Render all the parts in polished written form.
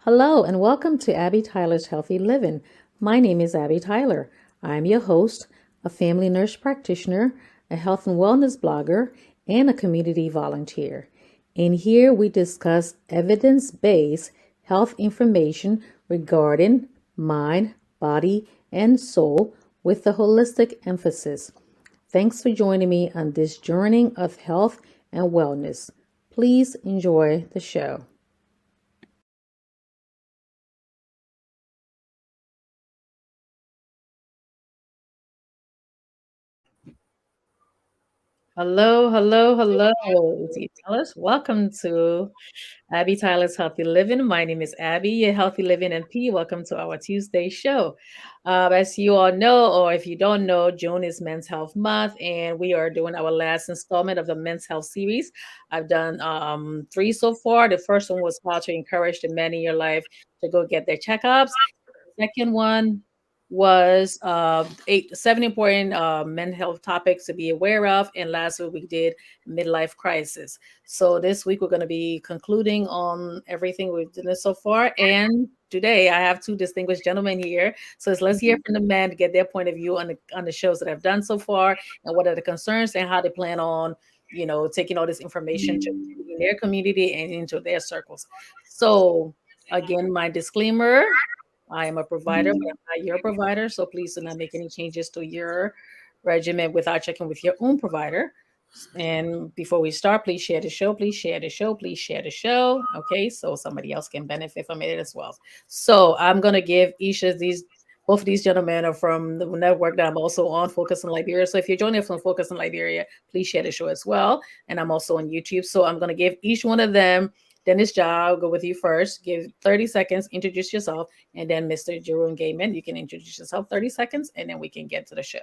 Hello, and welcome to Abby Tyler's Healthy Living. My name is Abby Tyler. I'm your host, a family nurse practitioner, a health and wellness blogger, and a community volunteer. In here, we discuss evidence based health information regarding mind, body, and soul with a holistic emphasis. Thanks for joining me on this journey of health and wellness. Please enjoy the show. Hello, hello, hello, Tellers. Welcome to Abby Tyler's Healthy Living. My name is Abby, your Healthy Living MP. Welcome to our Tuesday show. As you all know, or if you don't know, June is Men's Health Month, and we are doing our last installment of the Men's Health series. I've done three so far. The first one was how to encourage the men in your life to go get their checkups. Second one was seven important mental health topics to be aware of. And last week we did midlife crisis. So this week we're going to be concluding on everything we've done so far. And today I have two distinguished gentlemen here. So let's hear from the men to get their point of view on the shows that I've done so far and what are the concerns and how they plan on, taking all this information to in their community and into their circles. So again, my disclaimer. I am a provider, but I'm not your provider. So please do not make any changes to your regimen without checking with your own provider. And before we start, please share the show. Please share the show. Please share the show. Okay, so somebody else can benefit from it as well. So I'm gonna give each of these. Both of these gentlemen are from the network that I'm also on, Focus on Liberia. So if you're joining us from Focus on Liberia, please share the show as well. And I'm also on YouTube. So I'm going to give each one of them. Dennis Jha, I'll go with you first. Give 30 seconds, introduce yourself, and then Mr. Jerome Gayman, you can introduce yourself 30 seconds, and then we can get to the show.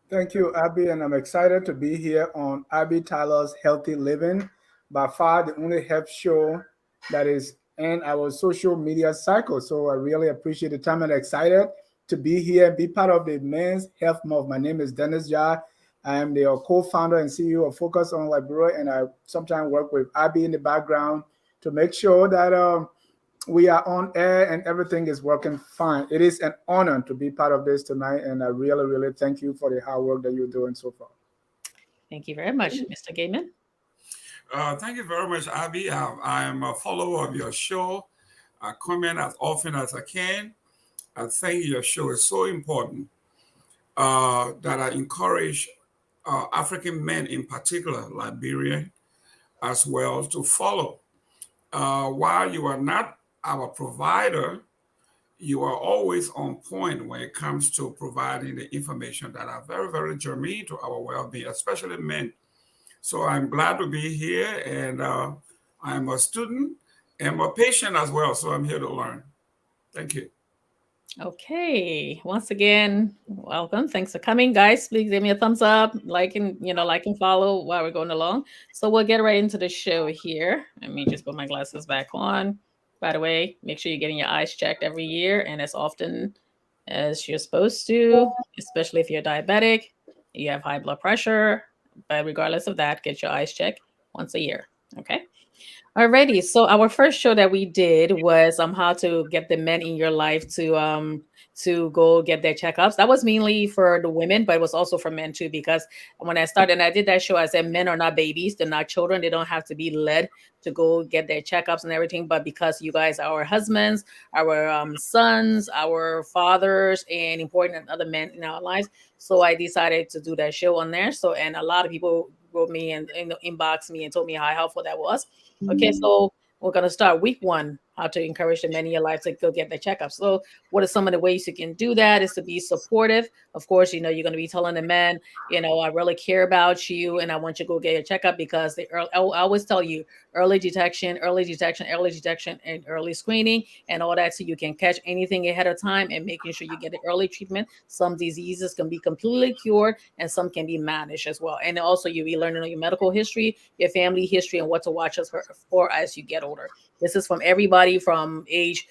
Thank you, Abby, and I'm excited to be here on Abby Tyler's Healthy Living, by far the only health show that is in our social media cycle. So I really appreciate the time and excited to be here and be part of the Men's Health Month. My name is Dennis Jha. I am the co-founder and CEO of Focus on Liberia, and I sometimes work with Abby in the background to make sure that we are on air and everything is working fine. It is an honor to be part of this tonight, and I really, really thank you for the hard work that you're doing so far. Thank you very much, Mr. Gayman. Thank you very much, Abby. I am a follower of your show. I comment as often as I can. I think your show is so important that I encourage African men in particular, Liberian as well, to follow. While you are not our provider, you are always on point when it comes to providing the information that are very, very germane to our well-being, especially men. So I'm glad to be here, and I'm a student and a patient as well. So I'm here to learn. Thank you. Okay. Once again, welcome. Thanks for coming, guys. Please give me a thumbs up, like and follow while we're going along. So we'll get right into the show here. Let me just put my glasses back on. By the way, make sure you're getting your eyes checked every year and as often as you're supposed to, especially if you're diabetic, you have high blood pressure. But regardless of that, get your eyes checked once a year. Okay. Alrighty, so our first show that we did was how to get the men in your life to go get their checkups. That was mainly for the women, but it was also for men too. Because when I started and I did that show, I said men are not babies; they're not children. They don't have to be led to go get their checkups and everything. But because you guys are our husbands, our sons, our fathers, and important other men in our lives, so I decided to do that show on there. So and a lot of people wrote me and inboxed me and told me how helpful that was. Okay, so we're gonna start week one. How to encourage the men in your life to go get their checkups. So, what are some of the ways you can do that? Is to be supportive. Of course, you're gonna be telling the men, I really care about you, and I want you to go get your checkup because I always tell you early detection, early detection, early detection, and early screening, and all that, so you can catch anything ahead of time and making sure you get the early treatment. Some diseases can be completely cured, and some can be managed as well. And also, you'll be learning your medical history, your family history, and what to watch for as you get older. This is from everybody from age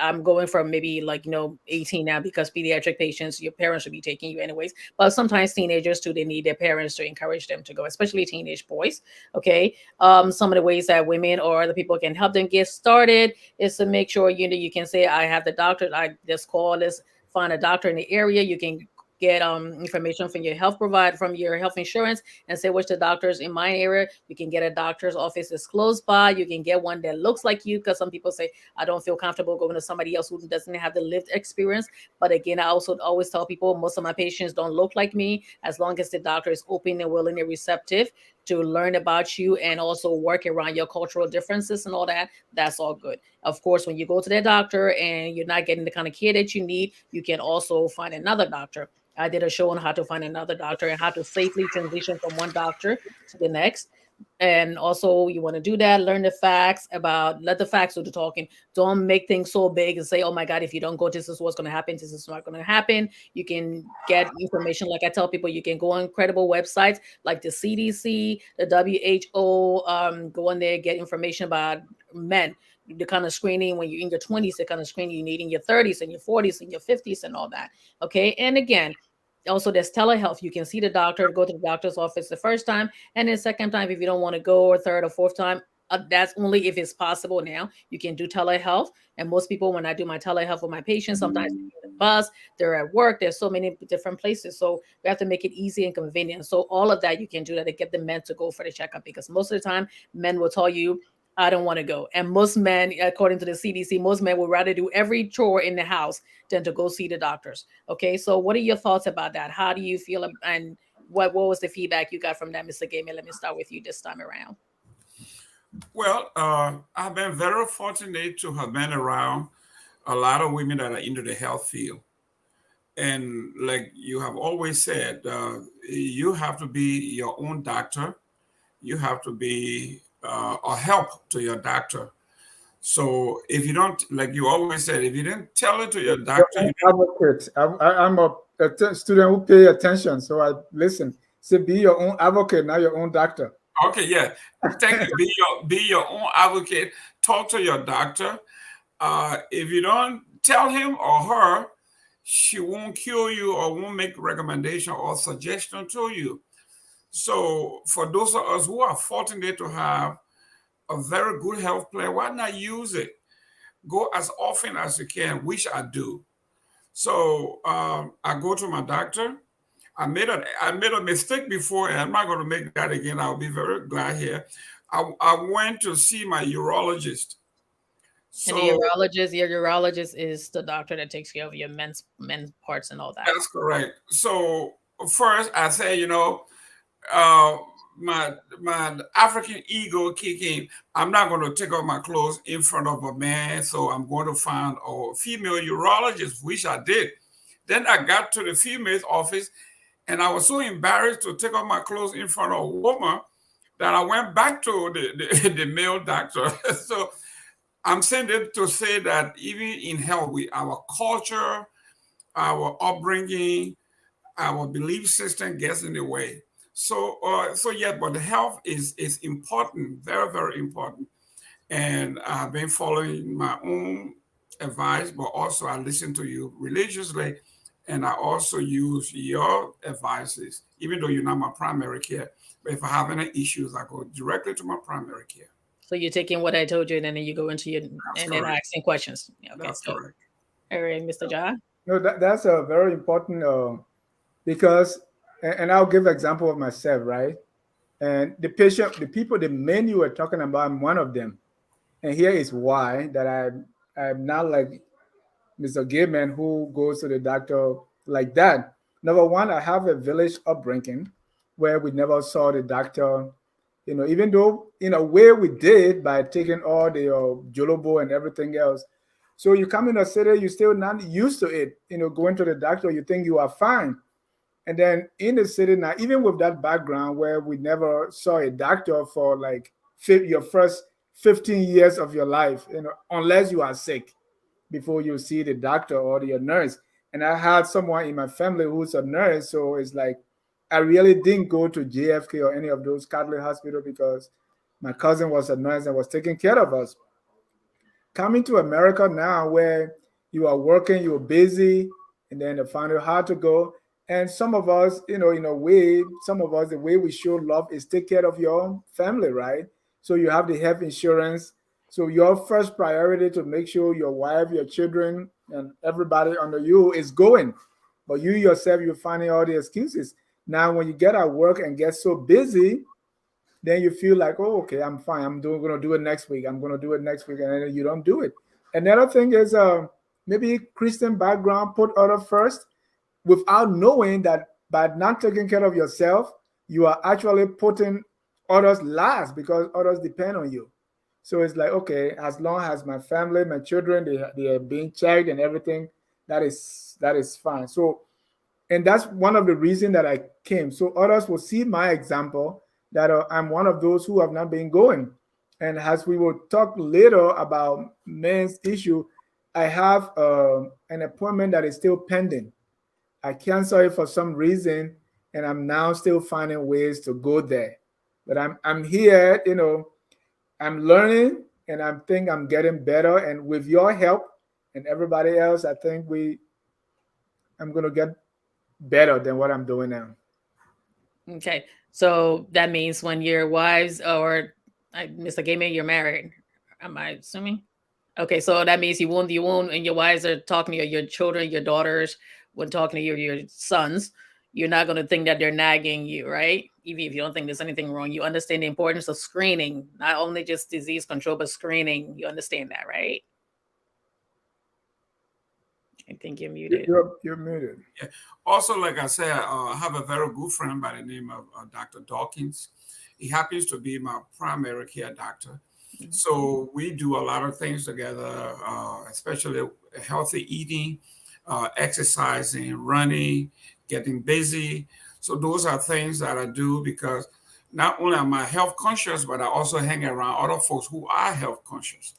I'm going from maybe like 18 now, because pediatric patients, your parents should be taking you anyways. But sometimes teenagers too, they need their parents to encourage them to go, especially teenage boys. Okay. Some of the ways that women or other people can help them get started is to make sure you can say, I have the doctor. I just call this, find a doctor in the area. You can get information from your health provider, from your health insurance, and say which the doctors in my area. You can get a doctor's office that's close by. You can get one that looks like you, because some people say, I don't feel comfortable going to somebody else who doesn't have the lived experience. But again, I also always tell people, most of my patients don't look like me. As long as the doctor is open and willing and receptive to learn about you and also work around your cultural differences and all that, that's all good. Of course, when you go to the doctor and you're not getting the kind of care that you need, you can also find another doctor. I did a show on how to find another doctor and how to safely transition from one doctor to the next. And also, you want to do that, learn the facts about, let the facts do the talking. Don't make things so big and say, oh my God, if you don't go, this is what's going to happen. This is not going to happen. You can get information. Like I tell people, you can go on credible websites like the CDC, the WHO, go on there, get information about men, the kind of screening when you're in your 20s, the kind of screening you need in your 30s and your 40s and your 50s and all that. Okay. And again, also there's telehealth. You can see the doctor, go to the doctor's office the first time, and then second time, if you don't want to go, or third or fourth time, that's only if it's possible. Now you can do telehealth. And most people, when I do my telehealth with my patients, sometimes they're in the bus, they're at work, there's so many different places, so we have to make it easy and convenient. So all of that, you can do that to get the men to go for the checkup, because most of the time men will tell you, I don't want to go. And most men, according to the CDC, most men would rather do every chore in the house than to go see the doctors. Okay, so what are your thoughts about that? How do you feel, and what was the feedback you got from that, Mr. Gayman? Let me start with you this time around. Well, I've been very fortunate to have been around a lot of women that are into the health field. And like you have always said, you have to be your own doctor. You have to be a help to your doctor. So if you don't, like you always said, if you didn't tell it to your Your doctor, own advocate. I'm a student who pay attention, so I listen. Say, be your own advocate, not your own doctor. okay, yeah, thank you. Be your own advocate. Talk to your doctor. If you don't tell him or her, she won't cure you or won't make recommendation or suggestion to you. So for those of us who are fortunate to have a very good health plan, why not use it? Go as often as you can, which I do. So I go to my doctor. I made a mistake before, and I'm not going to make that again. I'll be very glad here. I went to see my urologist. And the So your urologist is the doctor that takes care of your men's parts and all that. that's correct. So first, I say, uh, my African ego kicking. I'm not going to take off my clothes in front of a man, so I'm going to find a female urologist, which I did. Then I got to the female's office, and I was so embarrassed to take off my clothes in front of a woman that I went back to the male doctor. So I'm saying that to say that even in health, our culture, our upbringing, our belief system gets in the way. So yeah, but the health is important, very very important. And I've been following my own advice, but also I listen to you religiously, and I also use your advices, even though you're not my primary care. But if I have any issues, I go directly to my primary care. So you're taking what I told you, and then you go into your That's and then correct. asking questions. Yeah, okay, That's so correct. all right, Mr. Ja. No, that's a very important because, and I'll give example of myself, right? And the patient, the people, the men you were talking about, I'm one of them. And here is why that I'm not like Mr. Gayman who goes to the doctor like that. Number one, I have a village upbringing where we never saw the doctor. Even though in a way we did by taking all the jolobo and everything else. So you come in a city, you're still not used to it. Going to the doctor, you think you are fine. And then in the city now, even with that background where we never saw a doctor for like your first 15 years of your life, unless you are sick before you see the doctor or your nurse. And I had someone in my family who's a nurse, so it's like I really didn't go to JFK or any of those Catholic hospital because my cousin was a nurse and was taking care of us. coming to America now where you are working, you're busy, and then they find it hard to go. And some of us, in a way, some of us, the way we show love is take care of your family, right? So you have the health insurance. So your first priority to make sure your wife, your children, and everybody under you is going. But you yourself, you're finding all the excuses. Now, when you get at work and get so busy, then you feel like, oh, okay, I'm fine. Gonna do it next week. I'm gonna do it next week, and then you don't do it. Another thing is maybe Christian background, put other first, without knowing that by not taking care of yourself, you are actually putting others last because others depend on you. So it's like, okay, as long as my family, my children, they are being checked and everything, that is fine. So, and that's one of the reasons that I came. So others will see my example that I'm one of those who have not been going. And as we will talk later about men's issue, I have an appointment that is still pending. I canceled it for some reason, and I'm now still finding ways to go there. But I'm here, I'm learning, and I think I'm getting better. And with your help and everybody else, I think I'm gonna get better than what I'm doing now. Okay. So that means when your wives or Mr. Gayman, you're married. Am I assuming? Okay, so that means you won't, and your wives are talking to your children, your daughters, when talking to your sons, you're not going to think that they're nagging you, right? Even if you don't think there's anything wrong, you understand the importance of screening, not only just disease control, but screening. You understand that, right? I think you're muted. You're muted. Yeah. Also, like I said, I have a very good friend by the name of Dr. Dawkins. He happens to be my primary care doctor. So we do a lot of things together, especially healthy eating, exercising, running, getting busy. So those are things that I do because not only am I health conscious, but I also hang around other folks who are health conscious.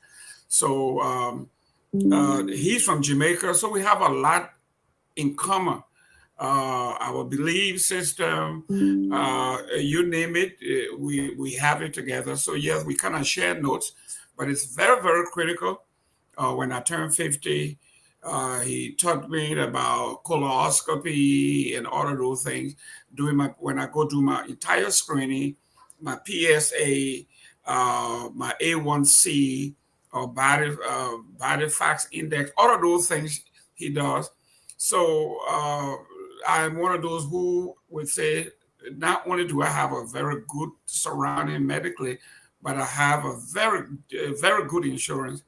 So he's from Jamaica, so we have a lot in common. Our belief system, you name it, we have it together. So yes, we kind of share notes, but it's very, very critical. When I turned 50, he taught me about colonoscopy and all of those things. Doing my when I go do my entire screening, my PSA, my A1C, or body facts index, all of those things he does. So I'm one of those who would say, not only do I have a very good surrounding medically, but I have a very good insurance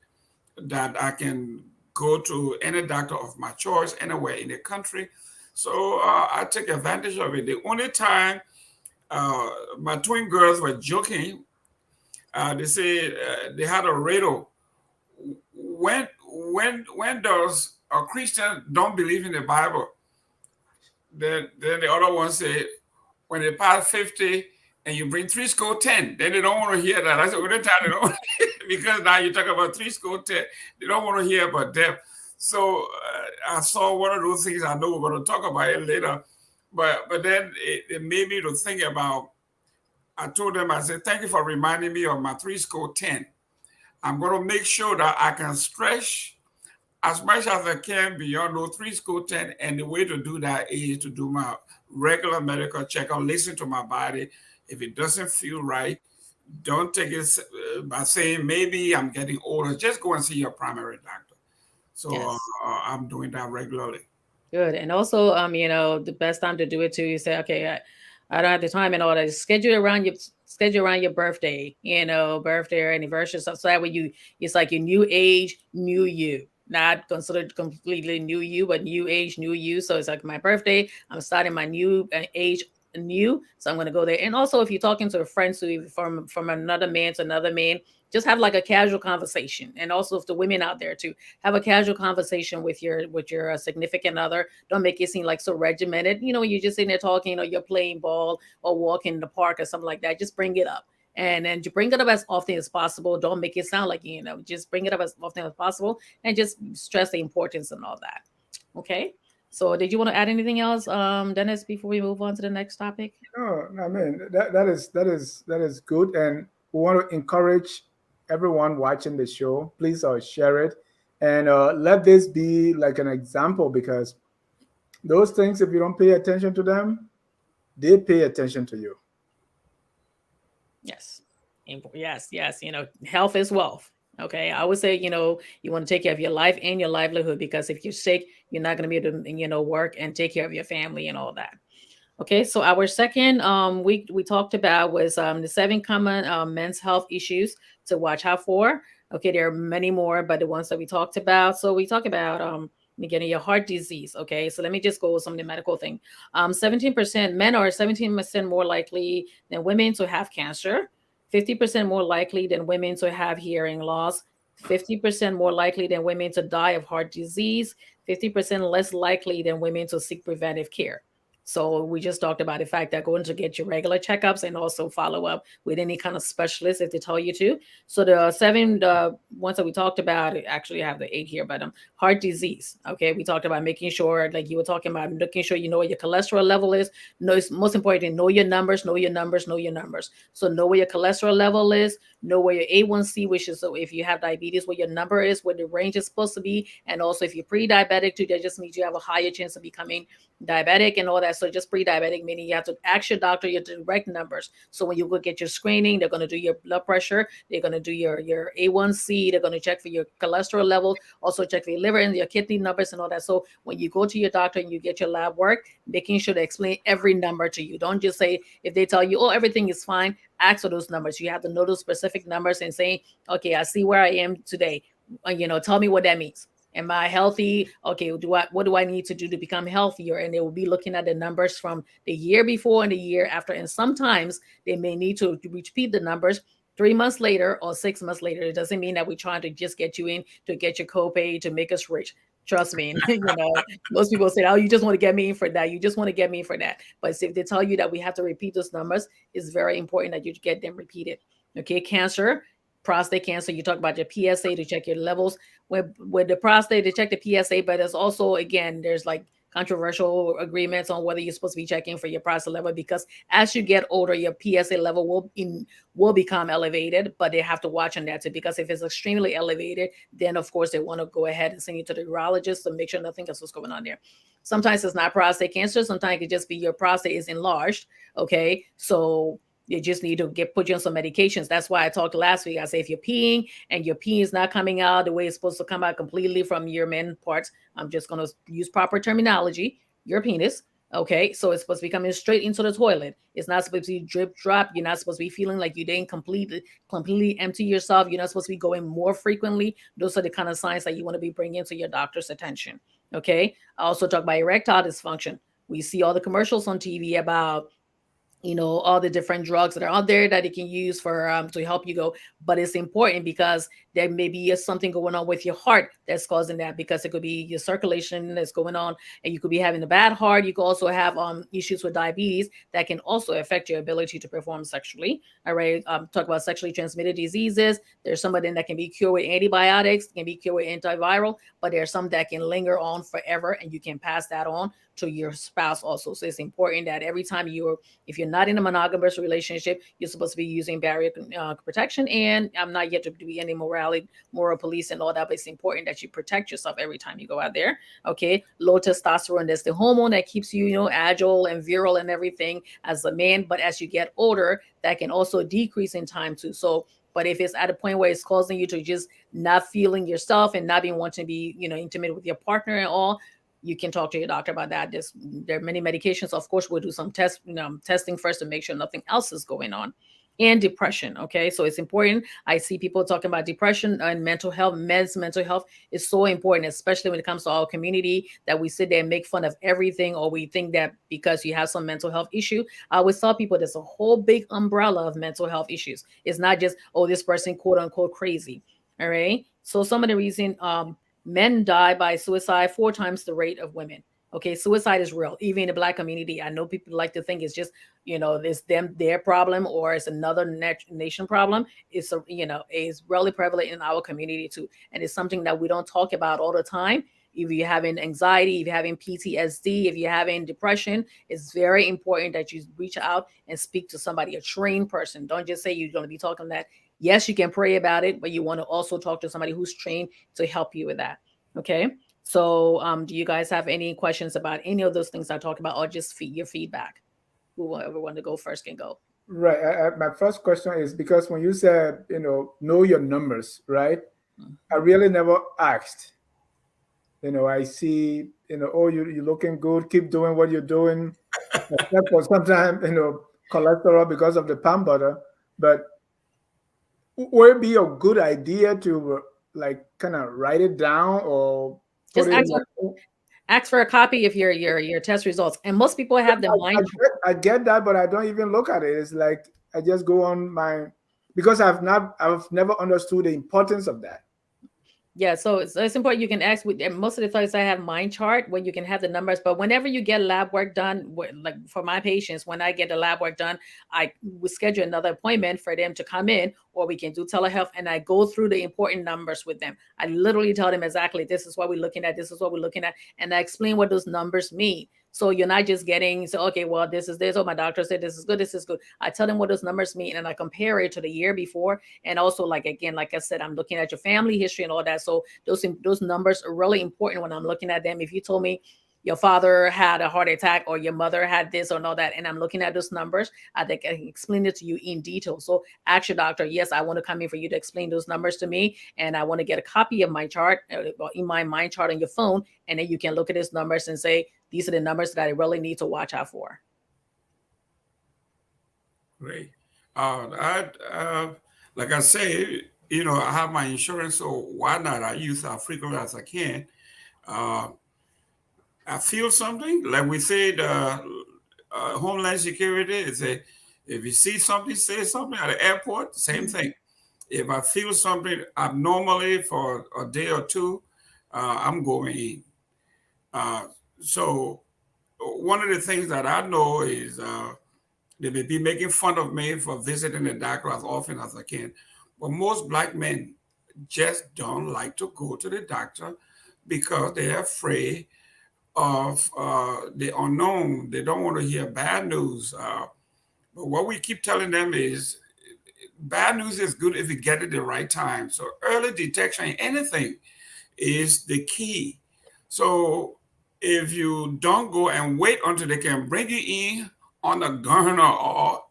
that I can go to any doctor of my choice anywhere in the country. So I take advantage of it. The only time my twin girls were joking, they say they had a riddle. When does a Christian don't believe in the Bible? Then the other one say, when they pass 50 and you bring three score 10, then they don't want to hear that. I said, well, the time they don't because now you talk about three score 10, they don't want to hear about death. So I saw one of those things. I know we're going to talk about it later, but then it made me to think about. I told them, I said, thank you for reminding me of my three score 10. I'm going to make sure that I can stretch as much as I can beyond those three score 10. And the way to do that is to do my regular medical checkup, listen to my body. If it doesn't feel right, don't take it by saying maybe I'm getting older. Just go and see your primary doctor. So Yes. I'm doing that regularly. Good. And also, the best time to do it too, you say, okay, I don't have the time and all that. Schedule around your birthday, birthday or anniversary. So that way it's like your new age, new you. Not considered completely new you, but new age, new you. So it's like my birthday, I'm starting my new age new. So I'm gonna go there. And also if you're talking to a friend who from another man to another man, just have like a casual conversation. And also if the women out there too, have a casual conversation with your significant other. Don't make it seem like so regimented. When you're just sitting there talking or you're playing ball or walking in the park or something like that. Just bring it up. And then you bring it up as often as possible. Don't make it sound like, just bring it up as often as possible and just stress the importance and all that. Okay. So did you want to add anything else, Dennis, before we move on to the next topic? No, I mean that is good, and we want to encourage everyone watching the show, please share it and let this be like an example, because those things, if you don't pay attention to them, they pay attention to you. Yes. Yes, yes. Health is wealth. Okay. I would say, you want to take care of your life and your livelihood, because if you're sick, you're not going to be able to, work and take care of your family and all that. Okay, so our second we talked about was the seven common men's health issues to watch out for. Okay, there are many more, but the ones that we talked about. So we talked about beginning your heart disease. Okay, so let me just go with some of the medical thing. 17% men are 17% more likely than women to have cancer. 50% more likely than women to have hearing loss. 50% more likely than women to die of heart disease. 50% less likely than women to seek preventive care. So we just talked about the fact that going to get your regular checkups and also follow up with any kind of specialist if they tell you to. So the seven ones that we talked about, actually I have the eight here, but heart disease. Okay, we talked about making sure, like you were talking about, making sure you know what your cholesterol level is. No, it's most important, know your numbers, know your numbers, know your numbers. So know where your cholesterol level is, know where your A1C, which is, so if you have diabetes, what your number is, what the range is supposed to be, and also if you're pre-diabetic too, that just means you have a higher chance of becoming diabetic and all that. So just pre-diabetic, meaning you have to ask your doctor your direct numbers. So when you go get your screening, they're going to do your blood pressure, they're going to do your A1C, they're going to check for your cholesterol levels, also check for your liver and your kidney numbers and all that. So when you go to your doctor and you get your lab work, making sure to explain every number to you. Don't just say, if they tell you, oh, everything is fine, ask for those numbers. You have to know those specific numbers and say, okay, I see where I am today. Tell me what that means. Am I healthy? Okay, what do I need to do to become healthier? And they will be looking at the numbers from the year before and the year after. And sometimes they may need to repeat the numbers 3 months later or 6 months later. It doesn't mean that we're trying to just get you in to get your copay to make us rich. Trust me. Most people say, oh, you just want to get me in for that. You just want to get me in for that. But if they tell you that we have to repeat those numbers, it's very important that you get them repeated. Okay, cancer, prostate cancer, you talk about your PSA to check your levels with the prostate to check the PSA, but there's also, again, there's like controversial agreements on whether you're supposed to be checking for your prostate level, because as you get older, your PSA level will become elevated, but they have to watch on that too, because if it's extremely elevated, then of course they want to go ahead and send you to the urologist to make sure nothing else is going on there. Sometimes it's not prostate cancer, sometimes it could just be your prostate is enlarged. Okay, so you just need to put you on some medications. That's why I talked last week. I say if you're peeing and your pee is not coming out the way it's supposed to come out completely from your men parts, I'm just going to use proper terminology, your penis. Okay, so it's supposed to be coming straight into the toilet. It's not supposed to be drip drop. You're not supposed to be feeling like you didn't completely empty yourself. You're not supposed to be going more frequently. Those are the kind of signs that you want to be bringing to your doctor's attention. Okay, I also talk about erectile dysfunction. We see all the commercials on TV about all the different drugs that are out there that you can use for to help you go, but it's important because there may be something going on with your heart that's causing that, because it could be your circulation that's going on, and you could be having a bad heart. You could also have issues with diabetes that can also affect your ability to perform sexually. All right, talk about sexually transmitted diseases. There's some of them that can be cured with antibiotics, can be cured with antiviral, but there's some that can linger on forever, and you can pass that on to your spouse also. So it's important that every time if you're not in a monogamous relationship, you're supposed to be using barrier protection. And I'm not yet to be any moral police and all that, but it's important that you protect yourself every time you go out there. Okay, low testosterone, that's the hormone that keeps you, agile and virile and everything as a man. But as you get older, that can also decrease in time too. So, but if it's at a point where it's causing you to just not feeling yourself and not being wanting to be, intimate with your partner and all, you can talk to your doctor about that. There are many medications. Of course, we'll do some testing first to make sure nothing else is going on. And depression. Okay, so it's important. I see people talking about depression and mental health. Mental health is so important, especially when it comes to our community, that we sit there and make fun of everything, or we think that because you have some mental health issue. I always tell people there's a whole big umbrella of mental health issues. It's not just, oh, this person quote unquote crazy. All right. So some of the reason men die by suicide 4 times the rate of women. Okay, suicide is real, even in the Black community. I know people like to think it's just, it's their problem, or it's another nation problem. It's really prevalent in our community too, and it's something that we don't talk about all the time. If you're having anxiety, if you're having PTSD, if you're having depression, it's very important that you reach out and speak to somebody, a trained person. Don't just say you're going to be talking that Yes, you can pray about it, but you want to also talk to somebody who's trained to help you with that. Okay. So, do you guys have any questions about any of those things I talked about, or just your feedback? Whoever want to go first can go. Right. My first question is because when you said, know your numbers, right? I Mhm. really never asked. I see, oh, you're looking good. Keep doing what you're doing. Except for sometimes, cholesterol because of the palm butter. But would it be a good idea to like kind of write it down or put Just it in your. ask for a copy of your test results, and most people have the I mind. get that, but I don't even look at it. It's like I just go on my because I've never understood the importance of that. Yeah, so it's important. You can ask with and most of the times I have mind chart where you can have the numbers, but whenever you get lab work done, like for my patients, when I get the lab work done, I will schedule another appointment for them to come in, or we can do telehealth, and I go through the important numbers with them. I literally tell them exactly this is what we're looking at, this is what we're looking at, and I explain what those numbers mean. So you're not just getting so okay, well, this is this. Oh, my doctor said this is good, this is good. I tell them what those numbers mean, and I compare it to the year before, and also like again, like I said, I'm looking at your family history and all that. So those numbers are really important when I'm looking at them. If you told me your father had a heart attack or your mother had this or all that, and I'm looking at those numbers, I think I can explain it to you in detail. So ask your doctor, yes, I want to come in for you to explain those numbers to me, and I want to get a copy of my chart in my mind chart on your phone, and then you can look at these numbers and say these are the numbers that I really need to watch out for. Great. Like I say, I have my insurance, so why not? I use it as frequently as I can. Uh, I feel something, like we said, Homeland Security is a, if you see something, say something at the airport, same thing. If I feel something abnormally for a day or two, I'm going in. Uh, so one of the things that I know is they may be making fun of me for visiting the doctor as often as I can, but most Black men just don't like to go to the doctor because they're afraid of the unknown. They don't want to hear bad news. But what we keep telling them is bad news is good if you get it at the right time. So early detection in anything is the key. So if you don't go and wait until they can bring you in on a gun or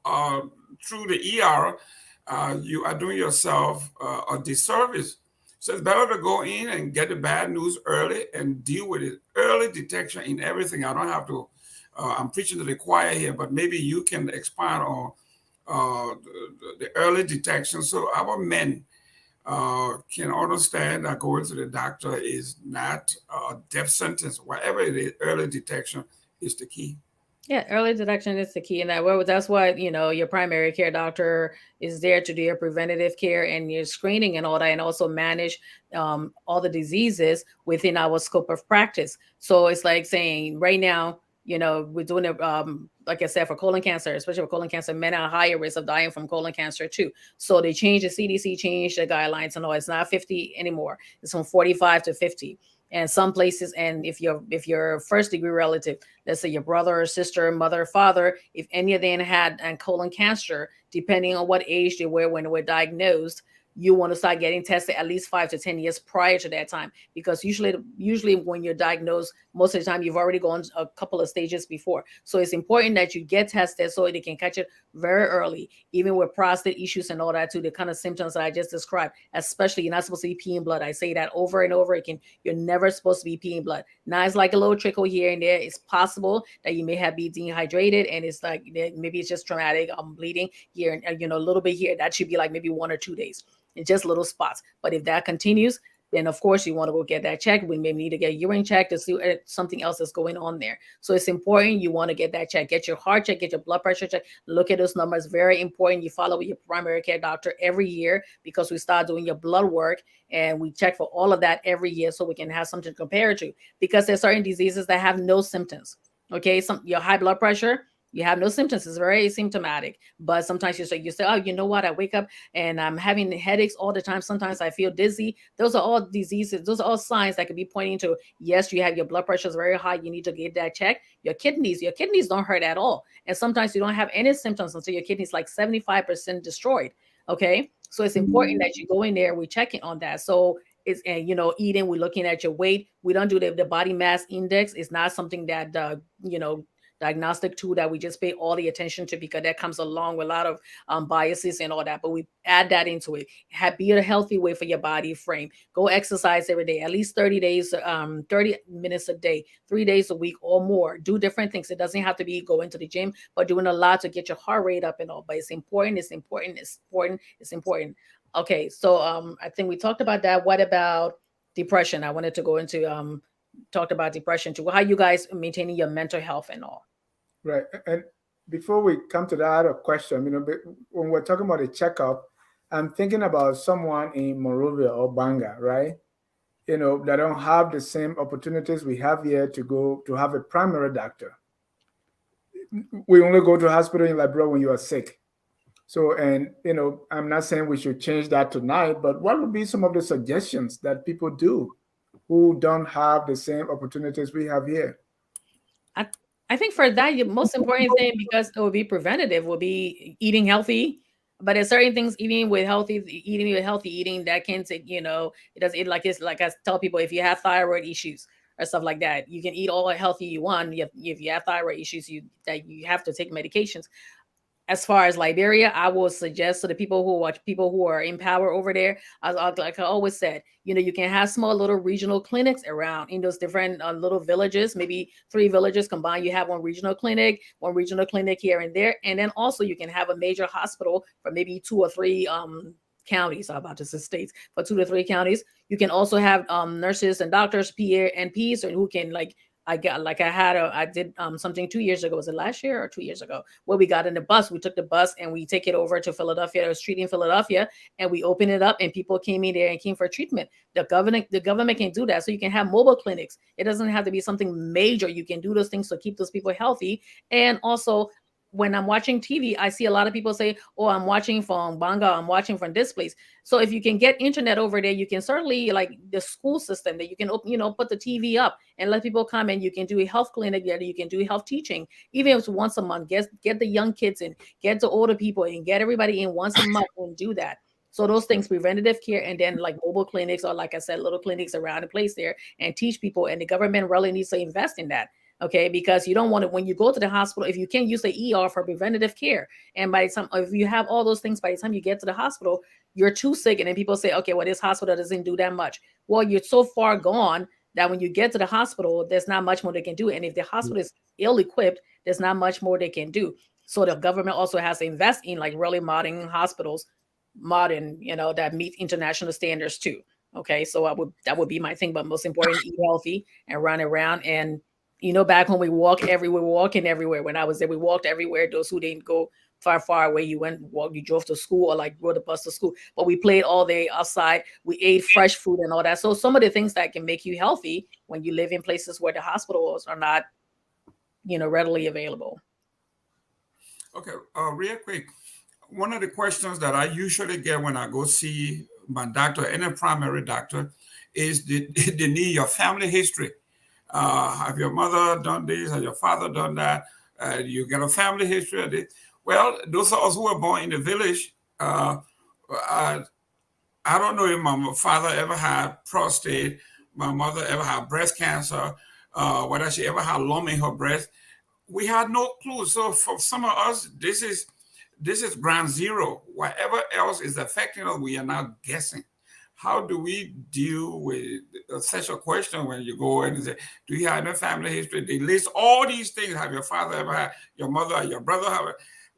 through the ER, you are doing yourself a disservice. So it's better to go in and get the bad news early and deal with it. Early detection in everything. I don't have to. I'm preaching to the choir here, but maybe you can expand on the early detection. So our men can understand that going to the doctor is not a death sentence. Whatever it is, early detection is the key. Yeah, early detection is the key, and that's why your primary care doctor is there to do your preventative care and your screening and all that, and also manage all the diseases within our scope of practice. So it's like saying right now, we're doing it. Like I said, for colon cancer, especially for colon cancer, men are higher risk of dying from colon cancer too. So they changed the CDC, changed the guidelines, and all. It's not 50 anymore. It's from 45 to 50. And some places, and if you're first degree relative, let's say your brother or sister, mother, father, if any of them had colon cancer, depending on what age they were when they were diagnosed, you want to start getting tested at least 5 to 10 years prior to that time, because usually when you're diagnosed, most of the time you've already gone a couple of stages before. So it's important that you get tested so they can catch it very early, even with prostate issues and all that too, the kind of symptoms that I just described. Especially, you're not supposed to be peeing blood. I say that over and over again. You're never supposed to be peeing blood. Now it's like a little trickle here and there. It's possible that you may have been dehydrated, and it's like maybe it's just traumatic bleeding here and a little bit here. That should be like maybe 1 or 2 days. It's just little spots. But if that continues, then of course you want to go get that checked. We may need to get urine checked to see if something else is going on there. So it's important you want to get that checked. Get your heart checked, get your blood pressure checked. Look at those numbers. Very important. You follow with your primary care doctor every year, because we start doing your blood work and we check for all of that every year so we can have something to compare to. Because there's certain diseases that have no symptoms. Okay, your high blood pressure, you have no symptoms. It's very asymptomatic. But sometimes you say, oh, you know what? I wake up and I'm having headaches all the time. Sometimes I feel dizzy. Those are all diseases. Those are all signs that could be pointing to, yes, you have your blood pressure is very high. You need to get that checked. Your kidneys don't hurt at all. And sometimes you don't have any symptoms until your kidneys like 75% destroyed. Okay. So it's important that you go in there. We checking on that. So it's, and eating. We're looking at your weight. We don't do the body mass index. It's not something that diagnostic tool that we just pay all the attention to, because that comes along with a lot of biases and all that. But we add that into it. Be a healthy way for your body frame. Go exercise every day, at least 30 days, 30 minutes a day, 3 days a week or more. Do different things. It doesn't have to be going to the gym, but doing a lot to get your heart rate up and all. But it's important. It's important. It's important. It's important. Okay, so I think we talked about that. What about depression? I wanted to go into talked about depression too. How you guys maintaining your mental health and all? Right. And before we come to that, I had a question. When we're talking about a checkup, I'm thinking about someone in Monrovia or Banga, right? That don't have the same opportunities we have here to go to have a primary doctor. We only go to hospital in Liberia when you are sick. So, and I'm not saying we should change that tonight, but what would be some of the suggestions that people do who don't have the same opportunities we have here? I, I think for that, your most important thing, because it will be preventative, will be eating healthy. But there's certain things eating with healthy eating that can take, it does it like it's like I tell people, if you have thyroid issues or stuff like that, you can eat all the healthy you want. If you have thyroid issues, you have to take medications. As far as Liberia, I will suggest to the people who watch, people who are in power over there, like I always said, you can have small little regional clinics around in those different little villages, maybe 3 villages combined. You have one regional clinic here and there. And then also you can have a major hospital for maybe 2 or 3 counties. I'm about to say states, for 2 to 3 counties. You can also have nurses and doctors, PA and Ps, or who can I did something 2 years ago. Was it last year or 2 years ago? Where we got in the bus. We took the bus and we take it over to Philadelphia. There was street in Philadelphia, and we opened it up, and people came in there and came for treatment. The government can do that, so you can have mobile clinics. It doesn't have to be something major. You can do those things to keep those people healthy. And also, when I'm watching TV, I see a lot of people say, "Oh, I'm watching from Banga. I'm watching from this place." So if you can get internet over there, you can certainly, like the school system, that you can open, put the TV up and let people come, and you can do a health clinic there. You can do health teaching, even if it's once a month. Get the young kids in, get the older people in, get everybody in once a month, and do that. So those things, preventative care, and then like mobile clinics, or like I said, little clinics around the place there, and teach people. And the government really needs to invest in that. Okay, because you don't want to, when you go to the hospital, if you can't use the ER for preventative care, and by the time, if you have all those things, by the time you get to the hospital, you're too sick. And then people say, okay, well, this hospital doesn't do that much. Well, you're so far gone that when you get to the hospital, there's not much more they can do. And if the hospital is ill equipped, there's not much more they can do. So the government also has to invest in like really modern hospitals, that meet international standards too. Okay, so that would be my thing. But most important, eat healthy and run around. And back when we walking everywhere. When I was there, we walked everywhere. Those who didn't go far away, you drove to school, or like rode the bus to school. But we played all day outside. We ate fresh food and all that. So some of the things that can make you healthy when you live in places where the hospitals are not, readily available. Okay, real quick. One of the questions that I usually get when I go see my doctor, any primary doctor, is they need your family history. Have your mother done this? Has your father done that? You got a family history of this? Well, those of us who were born in the village, I, I don't know if my father ever had prostate, my mother ever had breast cancer, whether she ever had lump in her breast. We had no clue. So for some of us, this is ground zero. Whatever else is affecting us, we are now guessing. How do we deal with such a question when you go in and say, do you have a family history? They list all these things. Have your father ever had, your mother, your brother have?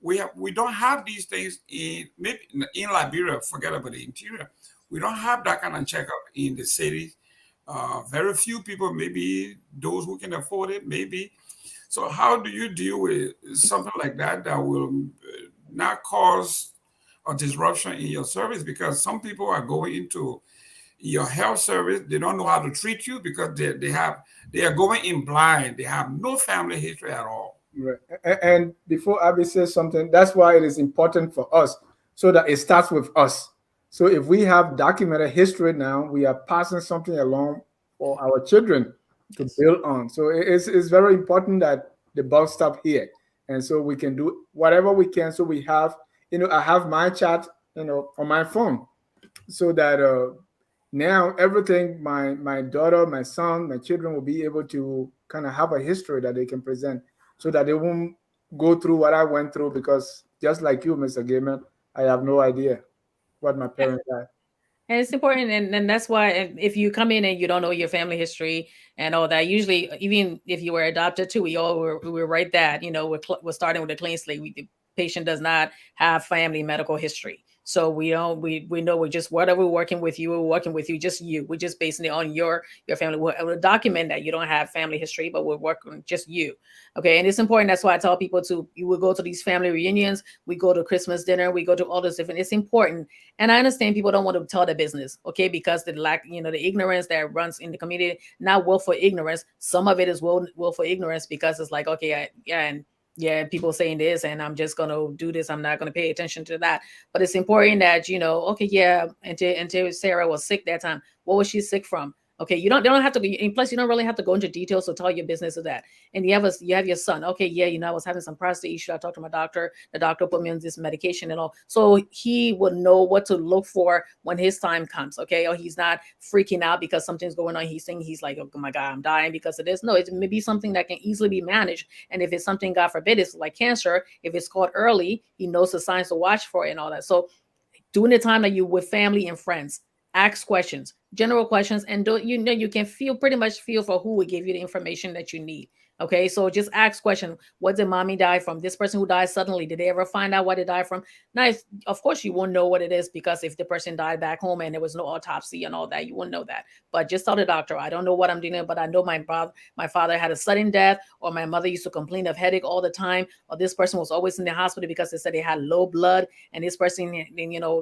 We don't have these things maybe in Liberia. Forget about the interior. We don't have that kind of checkup in the cities. Very few people, maybe those who can afford it, maybe. So how do you deal with something like that will not cause a disruption in your service? Because some people are going into your health service, they don't know how to treat you because they are going in blind. They have no family history at all. Right. And before Abby says something, that's why it is important for us, so that it starts with us. So if we have documented history now, we are passing something along for our children to Yes. build on. So it's very important that the buck stop here. And so we can do whatever we can. So we have, I have my chart, on my phone, so that now everything my daughter, my son, my children will be able to kind of have a history that they can present, so that they won't go through what I went through, because just like you, Mr. Gayman, I have no idea what my parents had. And it's important, and that's why if you come in and you don't know your family history and all that, usually even if you were adopted too, we write that we're starting with a clean slate. The patient does not have family medical history, so we don't we know we're just whatever we're working with you, just you. We're just basing it on your family. We'll document that you don't have family history, but we're working just you. Okay, and it's important. That's why I tell people to you will go to these family reunions, we go to Christmas dinner, we go to all those different. It's important, and I understand people don't want to tell their business, okay, because the lack, the ignorance that runs in the community, not willful ignorance. Some of it is willful ignorance because it's like, okay, yeah, and yeah, people saying this, and I'm just gonna do this. I'm not gonna pay attention to that. But it's important that okay, yeah, until Sarah was sick that time. What was she sick from? Okay, they don't have to be. And plus, you don't really have to go into details to tell your business of that. And you have your son. Okay, yeah, I was having some prostate issue. I talked to my doctor. The doctor put me on this medication and all. So he would know what to look for when his time comes. Okay, or he's not freaking out because something's going on. He's like, oh my God, I'm dying because of this. No, it may be something that can easily be managed. And if it's something, God forbid, it's like cancer. If it's caught early, he knows the signs to watch for it and all that. So during the time that you with family and friends, ask questions, general questions, and don't you can pretty much feel for who will give you the information that you need. Okay, so just ask question. What did mommy die from? This person who died suddenly, did they ever find out what they died from? Now, of course, you won't know what it is, because if the person died back home and there was no autopsy and all that, you wouldn't know that. But just tell the doctor, I don't know what I'm dealing with, but I know my father had a sudden death, or my mother used to complain of headache all the time, or this person was always in the hospital because they said they had low blood, and this person,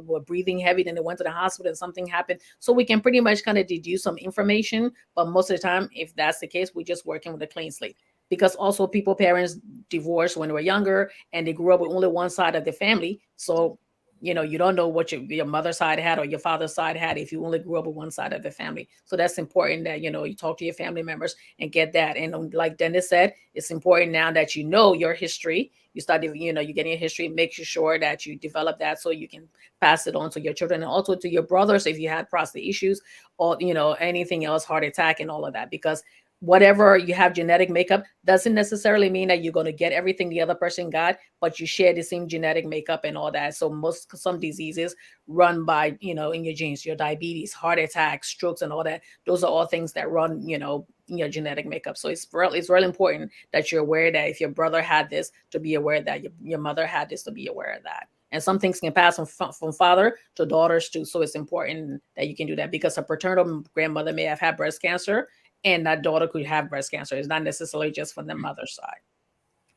were breathing heavy, then they went to the hospital and something happened. So we can pretty much kind of deduce some information, but most of the time, if that's the case, we're just working with a clean slate. Because also parents divorced when they were younger, and they grew up with only one side of the family. So you don't know what your mother's side had or your father's side had if you only grew up with one side of the family. So that's important that you talk to your family members and get that. And like Dennis said, it's important now that you know your history. You start, you're getting a history. Make sure that you develop that so you can pass it on to your children, and also to your brothers if you had prostate issues, or anything else, heart attack and all of that. Because whatever you have genetic makeup doesn't necessarily mean that you're going to get everything the other person got, but you share the same genetic makeup and all that. So some diseases run by in your genes. Your diabetes, heart attacks, strokes, and all that, those are all things that run in your genetic makeup. So it's really important that you're aware that if your brother had this, to be aware that your mother had this, to be aware of that. And some things can pass from father to daughters too. So it's important that you can do that, because a paternal grandmother may have had breast cancer, and that daughter could have breast cancer. It's not necessarily just from the mother's side.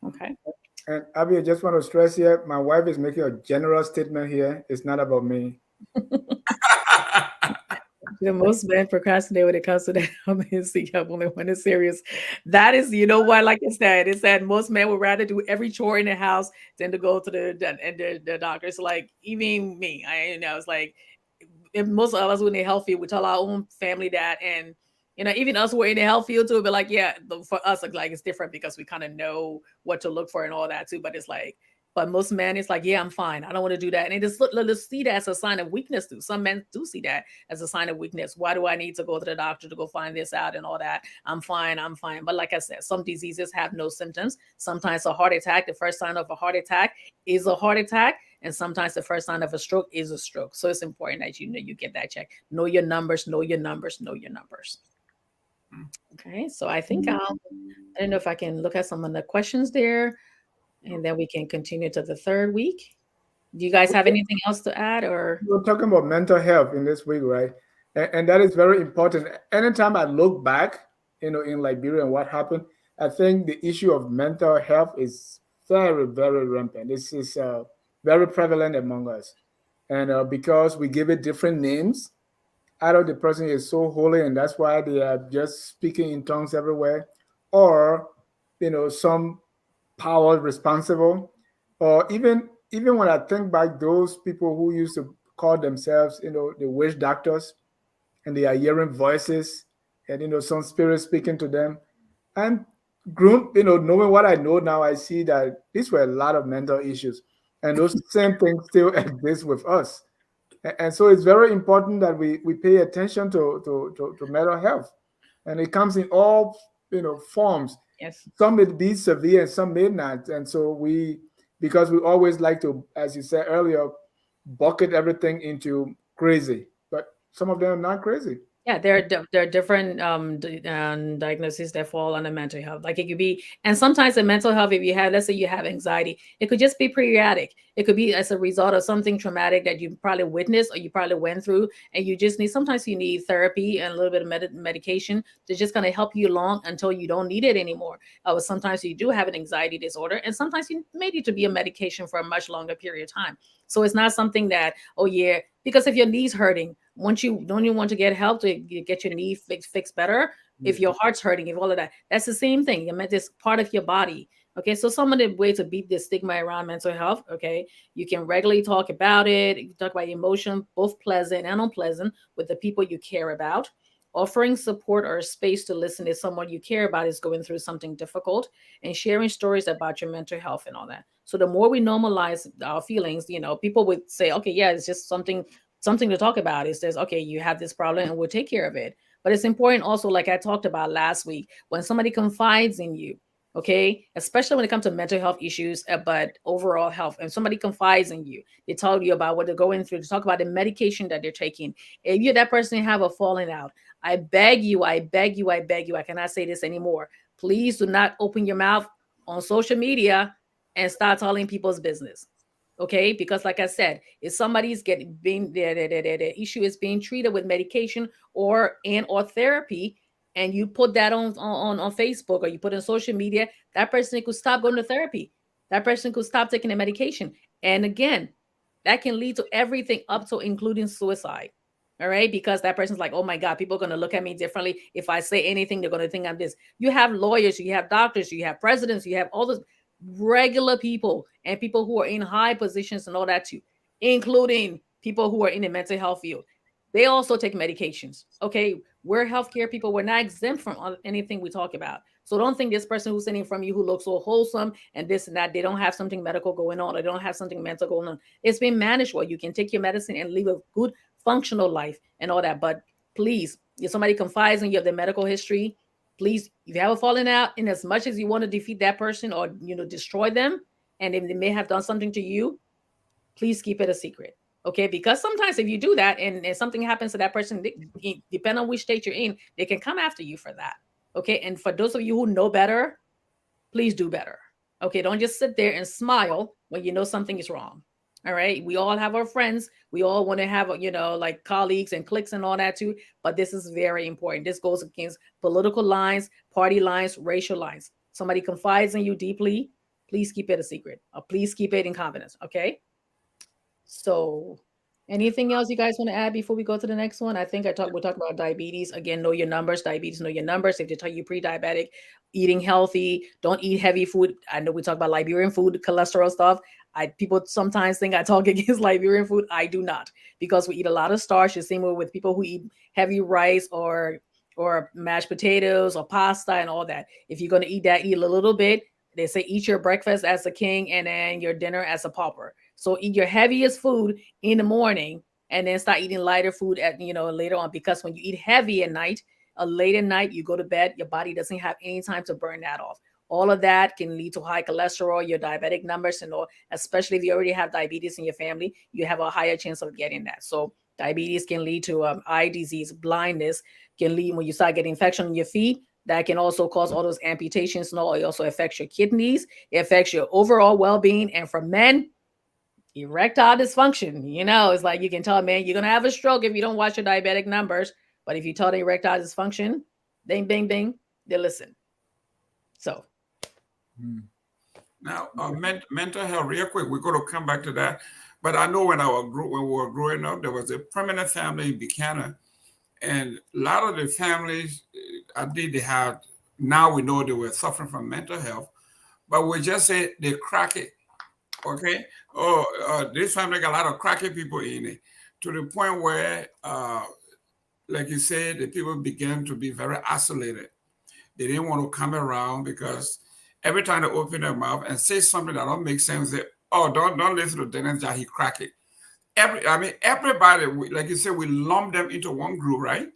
Okay. And Abby, I just want to stress here, my wife is making a general statement here. It's not about me. The most men procrastinate when it comes to that. I'm going to see only when it's serious. That is, why, like I said, it's that most men would rather do every chore in the house than to go to the doctor. It's like, even me, it's like, if most of us, when they're healthy, we tell our own family that. And even us, we're in the health field too, but like, yeah, for us, like it's different because we kind of know what to look for and all that too. But it's like, but most men, it's like, yeah, I'm fine, I don't want to do that. And they just see that as a sign of weakness too. Some men do see that as a sign of weakness. Why do I need to go to the doctor to go find this out and all that? I'm fine, I'm fine. But like I said, some diseases have no symptoms. Sometimes a heart attack, the first sign of a heart attack is a heart attack, and sometimes the first sign of a stroke is a stroke. So it's important that you get that check. Know your numbers, know your numbers, know your numbers. Okay, so I think I don't know if I can look at some of the questions there, and then we can continue to the third week. Do you guys have anything else to add, or? We're talking about mental health in this week, right? And that is very important. Anytime I look back, in Liberia and what happened, I think the issue of mental health is very, very rampant. This is very prevalent among us. And because we give it different names, either the person is so holy and that's why they are just speaking in tongues everywhere, or some power responsible, or even when I think back, those people who used to call themselves, the witch doctors, and they are hearing voices, and some spirits speaking to them. And grown, knowing what I know now, I see that these were a lot of mental issues, and those same things still exist with us. And so it's very important that we pay attention to mental health, and it comes in all forms. Yes. Some may be severe and some may not, and so because we always like to, as you said earlier, bucket everything into crazy, but some of them are not crazy. Yeah, there are different diagnoses that fall under mental health. Like it could be, and sometimes in mental health, if you have, let's say you have anxiety, it could just be periodic. It could be as a result of something traumatic that you probably witnessed or you probably went through, and you just need. Sometimes you need therapy and a little bit of medication to just kind of help you along until you don't need it anymore. Sometimes you do have an anxiety disorder, and sometimes you may need to be on medication for a much longer period of time. So it's not something that, oh yeah, because if your knee's hurting, once you don't you want to get help to get your knee fixed better, Yeah. if your heart's hurting, if all of that, that's the same thing. You meant this part of your body. Okay, so some of the way to beat this stigma around mental health, okay, you can regularly talk about it. You talk about emotion, both pleasant and unpleasant, with the people you care about. Offering support or space to listen if someone you care about is going through something difficult, and sharing stories about your mental health and all that. So the more we normalize our feelings, people would say, okay, yeah, it's just something to talk about. It says, okay, you have this problem and we'll take care of it. But it's important also, like I talked about last week, when somebody confides in you, okay, especially when it comes to mental health issues, but overall health, and somebody confides in you, they tell you about what they're going through, to talk about the medication that they're taking. If you that person have a falling out, I beg you, I beg you, I beg you, I cannot say this anymore. Please do not open your mouth on social media and start telling people's business. Okay, because like I said, if somebody's getting being the issue is being treated with medication or therapy, and you put that on Facebook or you put on social media, that person could stop going to therapy. That person could stop taking the medication. And again, that can lead to everything up to including suicide. All right, because that person's like, oh my God, people are going to look at me differently. If I say anything, they're going to think I'm this. You have lawyers, you have doctors, you have presidents, you have all those regular people and people who are in high positions and all that too, including people who are in the mental health field. They also take medications. Okay, we're healthcare people. We're not exempt from anything we talk about. So don't think this person who's sitting from you who looks so wholesome and this and that, they don't have something medical going on, or they don't have something mental going on. It's been managed well. You can take your medicine and live a good, functional life and all that. But please, if somebody confides in you of their medical history, please, if you have a falling out, in as much as you want to defeat that person or destroy them, and if they may have done something to you, please keep it a secret. Okay, because sometimes if you do that and something happens to that person, depending on which state you're in, they can come after you for that. Okay, and for those of you who know better, please do better. Okay, don't just sit there and smile when you know something is wrong. All right, we all have our friends. We all want to have, like colleagues and cliques and all that too. But this is very important. This goes against political lines, party lines, racial lines. Somebody confides in you deeply, please keep it a secret. Or please keep it in confidence. Okay. So, anything else you guys want to add before we go to the next one? I think we'll talk about diabetes. Again, know your numbers. Diabetes, know your numbers. If they tell you pre-diabetic, eating healthy, don't eat heavy food. I know we talk about Liberian food, cholesterol stuff. People sometimes think I talk against Liberian food. I do not, because we eat a lot of starch. The same way with people who eat heavy rice or mashed potatoes or pasta and all that. If you're going to eat that, eat a little bit. They say eat your breakfast as a king and then your dinner as a pauper. So eat your heaviest food in the morning and then start eating lighter food at later on, because when you eat heavy at night, late at night, you go to bed, your body doesn't have any time to burn that off. All of that can lead to high cholesterol, your diabetic numbers, and all. Especially if you already have diabetes in your family, you have a higher chance of getting that. So diabetes can lead to eye disease, blindness, can lead when you start getting infection in your feet. That can also cause all those amputations and all. It also affects your kidneys. It affects your overall well-being. And for men, erectile dysfunction. It's like you can tell a man you're gonna have a stroke if you don't watch your diabetic numbers. But if you tell the erectile dysfunction, bing, bing, bing, they listen. So Now, mental health, real quick, we're going to come back to that. But I know when when we were growing up, there was a permanent family in Buchanan, and a lot of the families, I did they had. Now we know they were suffering from mental health, but we just say they crack it. Okay. Oh, this family got a lot of cracky people in it, to the point where, like you said, the people began to be very isolated. They didn't want to come around because every time they open their mouth and say something that don't make sense, they, oh, don't listen to Dennis, he crack it. everybody, like you said, we lump them into one group, right?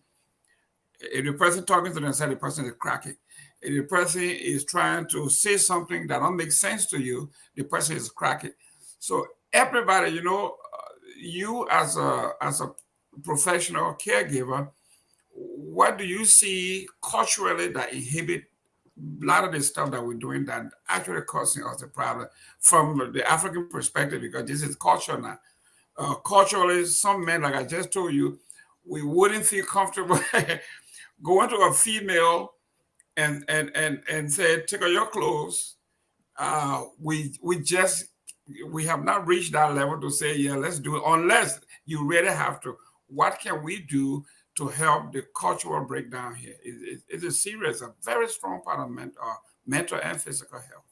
If the person talking to themselves, the person is cracking. If the person is trying to say something that don't make sense to you, the person is cracking. So everybody, you as a professional caregiver, what do you see culturally that inhibit a lot of the stuff that we're doing that actually causing us the problem from the African perspective? Because this is culture now. Culturally, some men, like I just told you, we wouldn't feel comfortable going to a female and say, take off your clothes. We have not reached that level to say, yeah, let's do it, unless you really have to. What can we do to help the cultural breakdown here? It is serious, a very strong part of mental and physical health.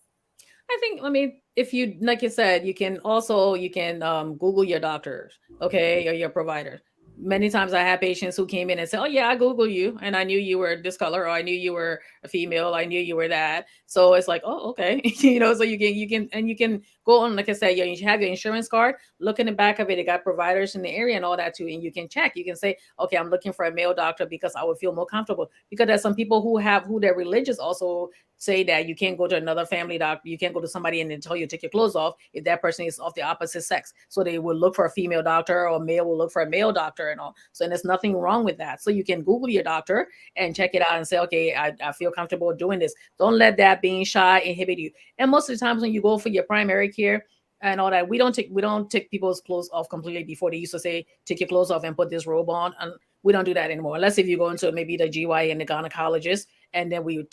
I think, I mean, if you, like you said, you can Google your doctors, okay, or your providers. Many times I have patients who came in and said, "Oh yeah, I Google you, and I knew you were this color, or I knew you were a female, I knew you were that." So it's like, oh, okay, so you can go on, like I said, you have your insurance card. Look in the back of it; it got providers in the area and all that too, and you can check. You can say, "Okay, I'm looking for a male doctor because I would feel more comfortable." Because there's some people who they're religious also say that you can't go to another family doctor, you can't go to somebody and then tell you to take your clothes off if that person is of the opposite sex. So they will look for a female doctor, or a male will look for a male doctor and all. So and there's nothing wrong with that. So you can Google your doctor and check it out and say, okay, I feel comfortable doing this. Don't let that being shy inhibit you. And most of the times when you go for your primary care and all that, we don't take people's clothes off completely. Before they used to say, take your clothes off and put this robe on. And we don't do that anymore. Unless if you go into maybe the GY and the gynecologist, and then we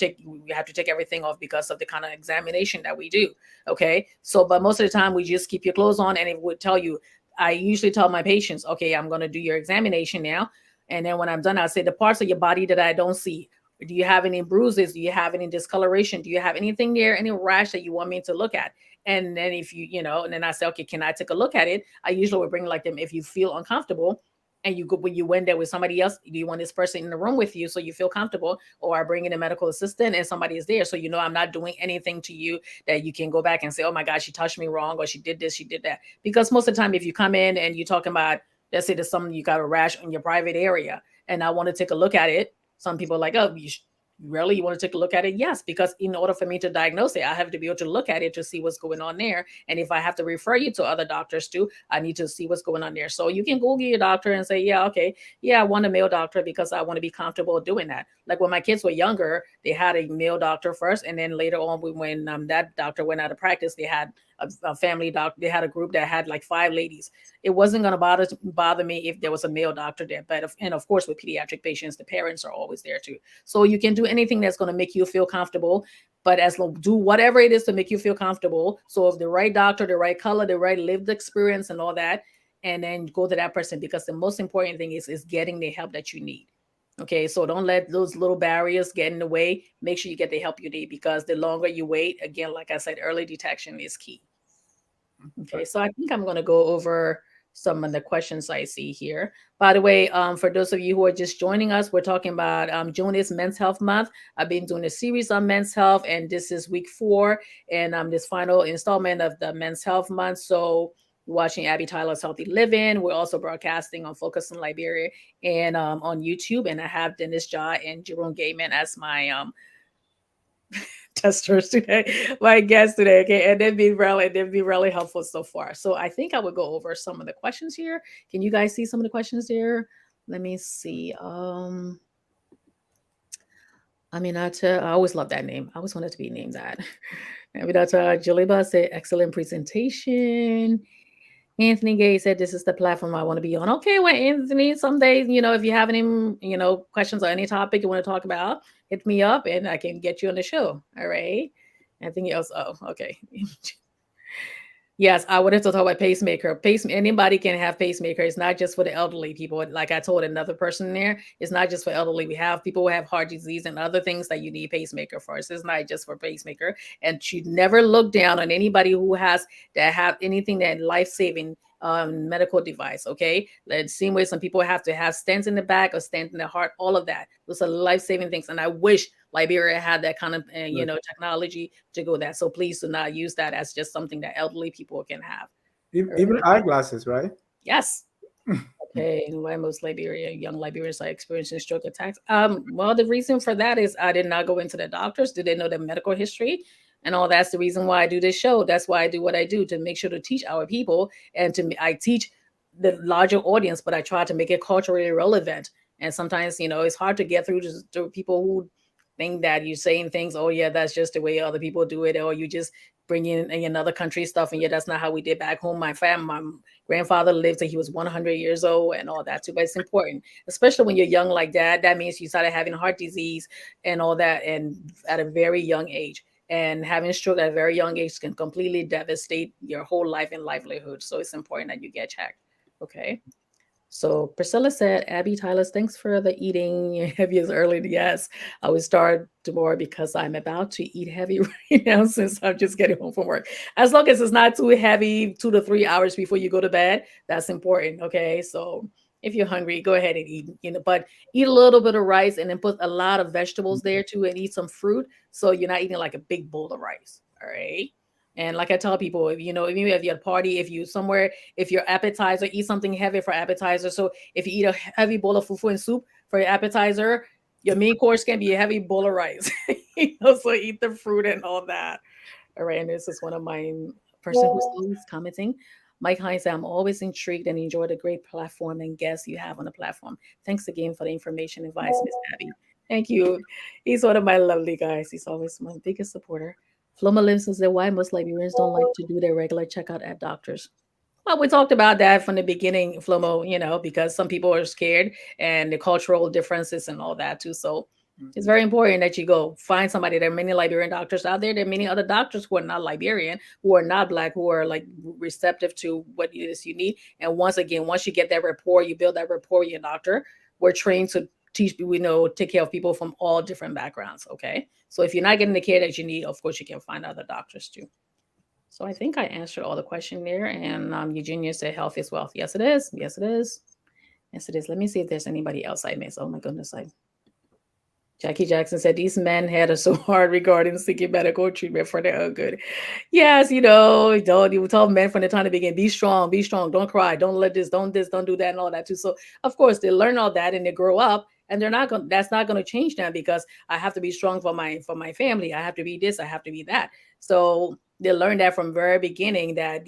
have to take everything off because of the kind of examination that we do. Okay. So but most of the time we just keep your clothes on, and it would tell you. I usually tell my patients, okay, I'm going to do your examination now, and then when I'm done, I'll say the parts of your body that I don't see. Do you have any bruises? Do you have any discoloration? Do you have anything there, any rash that you want me to look at? And then if and then I say, okay, can I take a look at it? I usually would bring like them, if you feel uncomfortable and you go, when you went there with somebody else, do you want this person in the room with you so you feel comfortable? Or I bring in a medical assistant and somebody is there, so I'm not doing anything to you that you can go back and say, oh my God, she touched me wrong, or she did this, she did that. Because most of the time, if you come in and you're talking about, let's say there's something, you got a rash in your private area, and I want to take a look at it, some people are like, oh, really, you want to take a look at it? Yes, because in order for me to diagnose it, I have to be able to look at it to see what's going on there. And if I have to refer you to other doctors too, I need to see what's going on there. So you can Google your doctor and say, yeah, okay, yeah, I want a male doctor because I want to be comfortable doing that. Like when my kids were younger, they had a male doctor first, and then later on, when that doctor went out of practice, they had a family doctor. They had a group that had like 5 ladies. It wasn't going to bother me if there was a male doctor there, but and of course with pediatric patients, the parents are always there too. So you can do anything that's going to make you feel comfortable, but as long do whatever it is to make you feel comfortable. So if the right doctor, the right color, the right lived experience, and all that, and then go to that person, because the most important thing is getting the help that you need. Okay, so don't let those little barriers get in the way. Make sure you get the help you need, because the longer you wait, again, like I said, early detection is key. Okay, so I think I'm going to go over some of the questions I see here. By the way, for those of you who are just joining us, we're talking about June is Men's Health Month. I've been doing a series on men's health, and this is week 4, and this final installment of the Men's Health Month. So watching Abby Tyler's Healthy Living. We're also broadcasting on Focus on Liberia and on YouTube. And I have Dennis Jha and Jerome Gayman as my testers today, my guests today. Okay, and they've been really helpful so far. So I think I would go over some of the questions here. Can you guys see some of the questions there? Let me see. Aminata, I always love that name. I always wanted to be named that. Aminata Jaliba said, excellent presentation. Anthony Gay said, this is the platform I want to be on. Okay, well, Anthony, someday, if you have any, questions on any topic you want to talk about, hit me up and I can get you on the show. All right. Anything else? Oh, okay. Yes, I wanted to talk about pacemaker. Anybody can have pacemaker. It's not just for the elderly people. Like I told another person there, it's not just for elderly. We have people who have heart disease and other things that you need pacemaker for. So it's not just for pacemaker. And you never look down on anybody who has that have anything that life-saving medical device. Okay, the same way some people have to have stents in the back or stents in the heart. All of that. Those are life-saving things. And I wish Liberia had that kind of technology to go that. So please do not use that as just something that elderly people can have. Even eyeglasses, right? Yes. Okay, and why most young Liberians are experiencing stroke attacks? Well, the reason for that is I did not go into the doctors. Did they know their medical history? And all that's the reason why I do this show. That's why I do what I do to make sure to teach our people and I teach the larger audience, but I try to make it culturally relevant. And sometimes, it's hard to get through to people who think that you're saying things, oh yeah, that's just the way other people do it, or you just bring in another country stuff, and yeah, that's not how we did back home. My grandfather lived till he was 100 years old and all that too. But it's important, especially when you're young like that. That means you started having heart disease and all that, and at a very young age. And having stroke at a very young age can completely devastate your whole life and livelihood. So it's important that you get checked. Okay. So Priscilla said, Abby Tyler's, thanks for the eating heavy as early. Yes, I will start tomorrow because I'm about to eat heavy right now since I'm just getting home from work. As long as it's not too heavy, 2 to 3 hours before you go to bed, that's important. Okay. So if you're hungry, go ahead and eat, but eat a little bit of rice and then put a lot of vegetables there too and eat some fruit. So you're not eating like a big bowl of rice. All right. And like I tell people, if you have your party, if you somewhere, if your appetizer, eat something heavy for appetizer. So if you eat a heavy bowl of fufu and soup for your appetizer, your main course can be a heavy bowl of rice. So eat the fruit and all that. All right, and this is one of my person who's always commenting. Mike Hines, I'm always intrigued and enjoy the great platform and guests you have on the platform. Thanks again for the information and advice, Miss Abby. Thank you. He's one of my lovely guys. He's always my biggest supporter. Floma lives and said, why most Liberians don't like to do their regular checkout at doctors? Well, we talked about that from the beginning, Flomo, because some people are scared and the cultural differences and all that too. So it's very important that you go find somebody. There are many Liberian doctors out there. There are many other doctors who are not Liberian, who are not Black, who are like receptive to what it is you need. And once again, once you get that rapport, you build that rapport with your doctor. We're trained to teach, take care of people from all different backgrounds. Okay. So if you're not getting the care that you need, of course, you can find other doctors too. So I think I answered all the question there. And Eugenia said health is wealth. Yes, it is. Yes, it is. Yes, it is. Let me see if there's anybody else I missed. Oh my goodness. Jackie Jackson said these men had us so hard regarding seeking medical treatment for their own good. Yes, don't you tell men from the time to begin, be strong, don't cry, don't let this, don't do that, and all that too. So of course they learn all that and they grow up and they're not going that's not gonna change now because I have to be strong for my family. I have to be this, I have to be that. So they learn that from very beginning that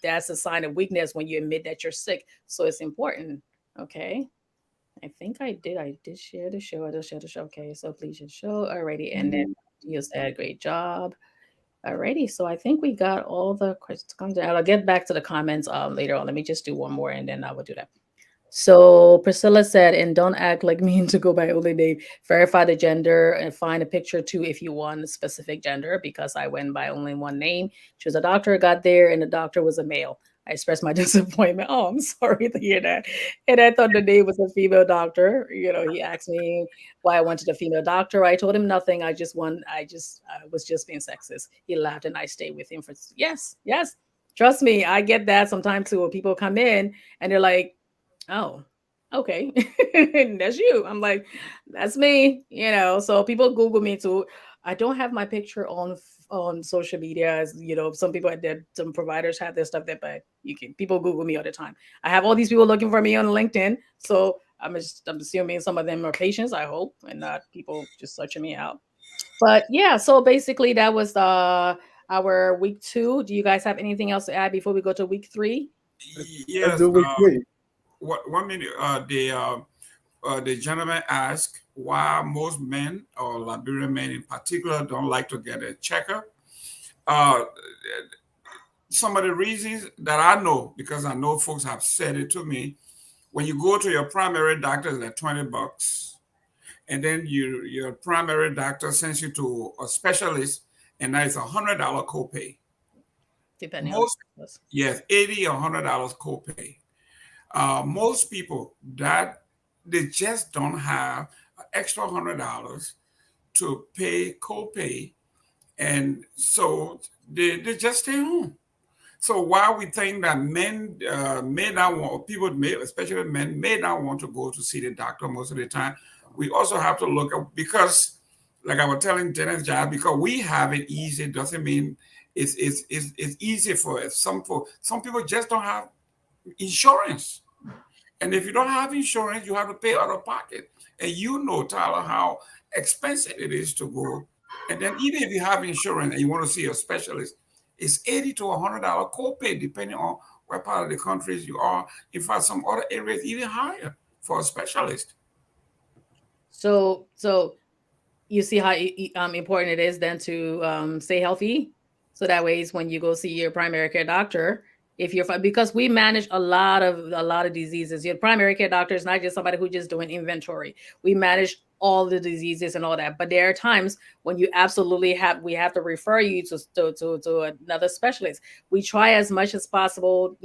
that's a sign of weakness when you admit that you're sick. So it's important. Okay. I think I did. I did share the show. I did share the show. Okay, so please share the show. Alrighty, and then you said great job. Alrighty, so I think we got all the questions. I'll get back to the comments later on. Let me just do one more, and then I will do that. So Priscilla said, and don't act like me to go by only name. Verify the gender and find a picture too if you want a specific gender, because I went by only one name. She was a doctor, got there, and the doctor was a male. I expressed my disappointment. Oh, I'm sorry to hear that. And I thought the name was a female doctor. He asked me why I went to the female doctor. I told him nothing. I was just being sexist. He laughed and I stayed with him for yes, yes. Trust me, I get that sometimes too. When people come in and they're like, oh, okay. That's you. I'm like, that's me. So people Google me too. I don't have my picture on social media as some people some providers have their stuff there, but people Google me all the time. I have all these people looking for me on LinkedIn. So I'm assuming some of them are patients, I hope, and not people just searching me out. But yeah, so basically that was our week 2. Do you guys have anything else to add before we go to week 3? Let's Yes. do week 3. One minute. The gentleman asked why most men, or Liberian men in particular, don't like to get a checkup. Uh, some of the reasons that I know, because I know folks have said it to me, when you go to your primary doctor, it's like $20, and then your primary doctor sends you to a specialist, and that is $100 copay. Depending on Most, yes, $80 or $100 copay. Most people that they just don't have an extra $100 to pay copay, and so they just stay home. So while we think that men may not want, especially men, may not want to go to see the doctor most of the time, we also have to look at, because, like I was telling Dennis John, because we have it easy doesn't mean it's easy for us. Some people just don't have insurance. And if you don't have insurance, you have to pay out of pocket. And you know, Tyler, how expensive it is to go. And then even if you have insurance and you want to see a specialist, it's $80 to $100 copay, depending on what part of the country you are. In fact, some other areas even higher for a specialist. So you see how important it is then to stay healthy. So that way, when you go see your primary care doctor, if you're because we manage a lot of diseases. Your primary care doctor is not just somebody who's just doing inventory. We manage all the diseases and all that. But there are times when you absolutely we have to refer you to another specialist. We try as much as possible,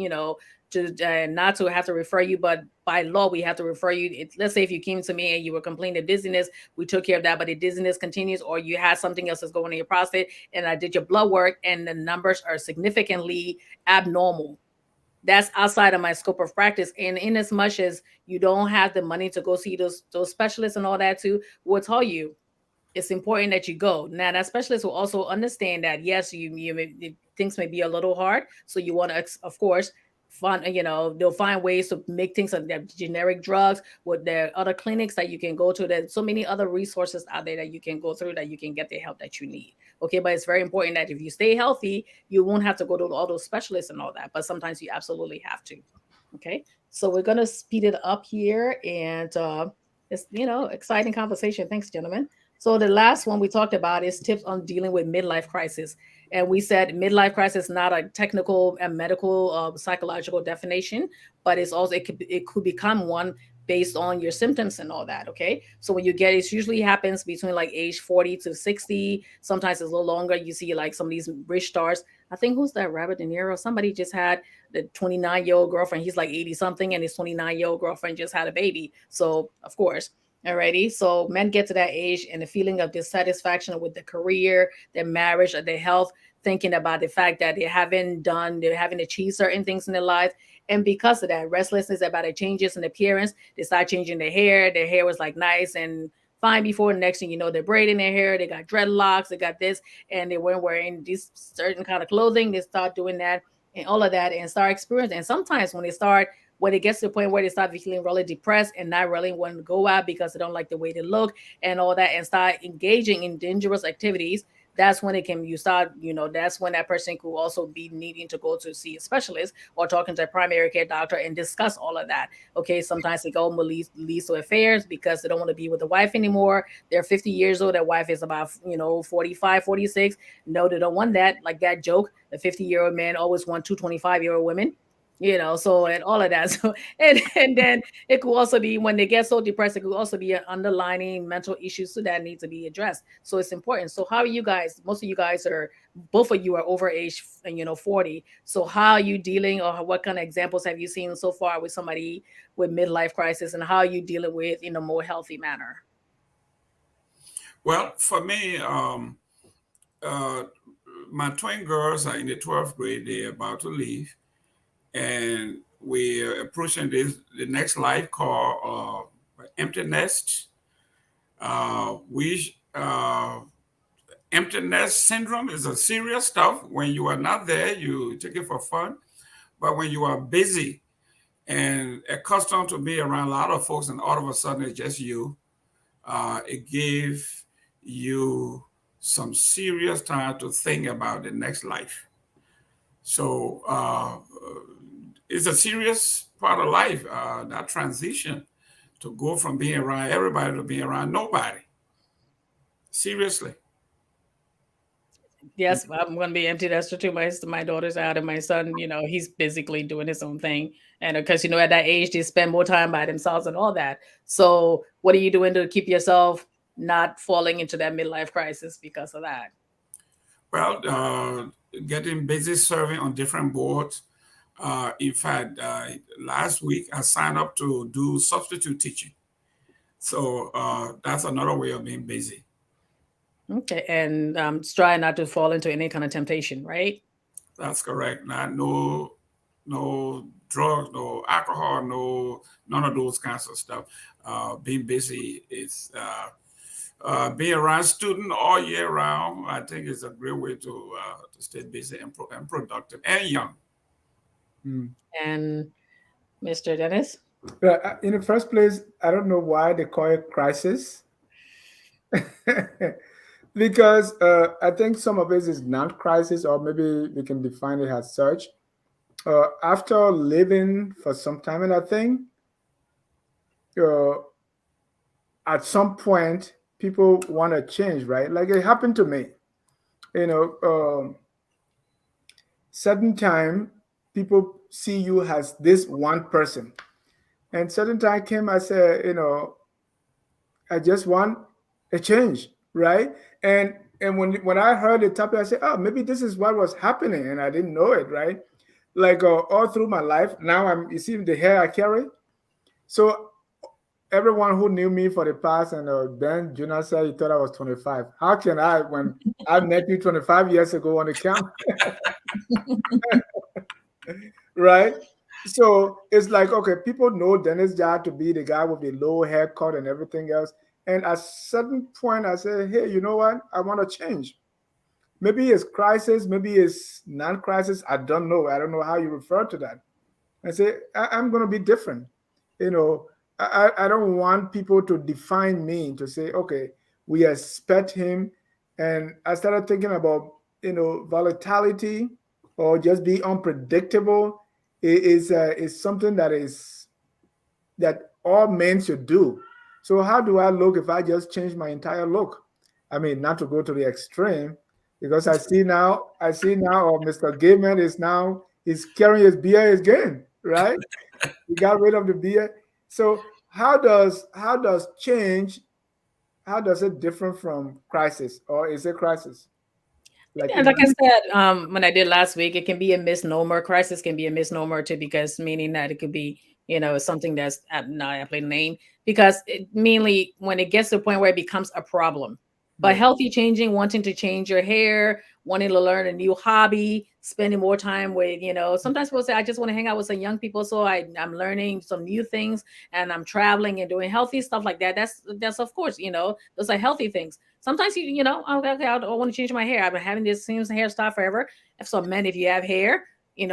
to not to have to refer you, but by law we have to refer you. Let's say if you came to me and you were complaining of dizziness, we took care of that, but the dizziness continues, or you had something else that's going on in your prostate, and I did your blood work and the numbers are significantly abnormal. That's outside of my scope of practice. And in as much as you don't have the money to go see those specialists and all that too, we'll tell you it's important that you go. Now, that specialist will also understand that yes, things may be a little hard, so you want to, of course, find they'll find ways to make things like that generic drugs. With there are other clinics that you can go to. There's so many other resources out there that you can go through that you can get the help that you need. Okay, but it's very important that if you stay healthy, you won't have to go to all those specialists and all that. But sometimes you absolutely have to. Okay, so we're gonna speed it up here, and it's exciting conversation. Thanks, gentlemen. So the last one we talked about is tips on dealing with midlife crisis, and we said midlife crisis is not a technical and medical psychological definition, but it could become one based on your symptoms and all that. Okay, so when you get it usually happens between like age 40 to 60. Sometimes it's a little longer. You see like some of these rich stars. I think who's that, Robert De Niro? Somebody just had the 29-year-old girlfriend. He's like 80 something, and his 29-year-old girlfriend just had a baby. So of course. Alrighty. So men get to that age and the feeling of dissatisfaction with their career, their marriage, or their health, thinking about the fact that they haven't achieved certain things in their life. And because of that, restlessness about the changes in appearance, they start changing their hair. Their hair was like nice and fine before. The next thing you know, they're braiding their hair, they got dreadlocks, they got this, and they weren't wearing this certain kind of clothing. They start doing that and all of that and start experiencing. And sometimes when it gets to the point where they start feeling really depressed and not really wanting to go out because they don't like the way they look and all that, and start engaging in dangerous activities, that's when that's when that person could also be needing to go to see a specialist or talking to a primary care doctor and discuss all of that. Okay, sometimes they go leads to affairs because they don't want to be with the wife anymore. They're 50 years old, their wife is about 45, 46. No, they don't want that. Like that joke, the 50-year-old man always want two 25-year-old women. So and all of that. So and then it could also be when they get so depressed, it could also be an underlying mental issues so that need to be addressed. So it's important. So how are you guys? Most of you guys are, both of you are over age 40. So how are you dealing, or what kind of examples have you seen so far with somebody with midlife crisis, and how are you dealing with in a more healthy manner? Well, for me, uh, my twin girls are in the 12th grade. They're about to leave. And we're approaching the next life called empty nest. We Empty nest syndrome is a serious stuff. When you are not there, you take it for fun. But when you are busy and accustomed to be around a lot of folks, and all of a sudden it's just you, it gives you some serious time to think about the next life. So it's a serious part of life, that transition to go from being around everybody to being around nobody. Seriously. Yes, I'm going to be empty nester too. My daughter's out, and my son, he's basically doing his own thing. And because at that age, they spend more time by themselves and all that. So, what are you doing to keep yourself not falling into that midlife crisis because of that? Well, getting busy serving on different boards. In fact, last week I signed up to do substitute teaching. So that's another way of being busy. Okay, and try not to fall into any kind of temptation, right? That's correct. Not no drugs, no alcohol, no none of those kinds of stuff. Being busy is being around student all year round. I think is a great way to stay busy and productive and young. Mm. And Mr. Dennis? In the first place, I don't know why they call it crisis. Because I think some of it is not crisis, or maybe we can define it as such. After living for some time in that thing, uh, at some point, people want to change, right? Like it happened to me. You know, certain time, people see you as this one person, and certain time came, I said, I just want a change, right? And when I heard the topic, I said, oh, maybe this is what was happening, and I didn't know it, right? Like all through my life, now you see the hair I carry. So everyone who knew me for the past, and Ben Junior said he thought I was 25. How can I, when I met you 25 years ago on the camp, right? So it's like, okay, people know Dennis Jar to be the guy with the low haircut and everything else. And at certain point, I said, hey, you know what? I want to change. Maybe it's crisis, maybe it's non-crisis. I don't know. I don't know how you refer to that. I say, I'm going to be different. You know, I don't want people to define me to say, okay, we expect him. And I started thinking about, volatility or just be unpredictable is something that all men should do. So how do I look if I just change my entire look? I mean, not to go to the extreme, because I see now, Mr. Gayman is now he's carrying his beard again, right? He got rid of the beard. So how does change? How does it different from crisis, or is it crisis? Like Yeah, in like my I said, when I did last week, it can be a misnomer. Crisis can be a misnomer too, because meaning that it could be, something that's not aptly named. Because mainly when it gets to the point where it becomes a problem. But right, healthy changing, wanting to change your hair, wanting to learn a new hobby, spending more time with, sometimes people say, I just want to hang out with some young people, so I'm learning some new things, and I'm traveling and doing healthy stuff like that. That's of course, those are healthy things. Sometimes okay, I want to change my hair. I've been having this same hairstyle forever. If some men, if you have hair,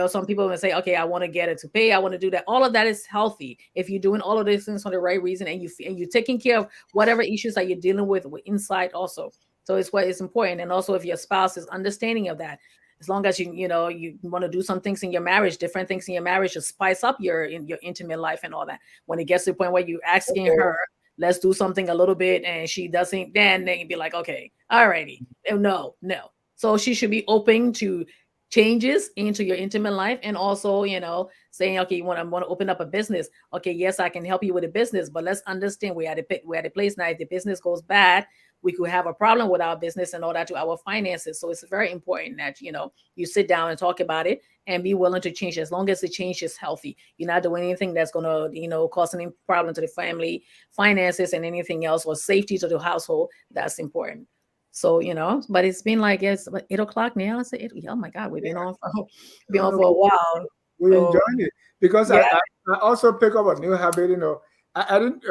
some people will say, okay, I want to get a toupee. I want to do that. All of that is healthy if you're doing all of these things for the right reason, and you're taking care of whatever issues that you're dealing with inside also. So it's what is important, and also if your spouse is understanding of that. As long as you want to do some things in your marriage, different things in your marriage to spice up your intimate life and all that. When it gets to the point where you're asking okay, her, let's do something a little bit, and she doesn't, then they can be like, okay, all righty. No, no. So she should be open to changes into your intimate life, and also, saying, okay, you want to open up a business. Okay, yes, I can help you with a business, but let's understand we're at a place now. If the business goes bad, we could have a problem with our business and all that, to our finances. So it's very important that you sit down and talk about it, and be willing to change, as long as the change is healthy. You're not doing anything that's going to cause any problem to the family finances and anything else, or safety to the household. That's important. So, but it's been like, it's 8 o'clock now. It's 8, oh my God, we've been on for been no, on no, for a while. we So enjoyed it because I, yeah. I I also pick up a new habit. I didn't,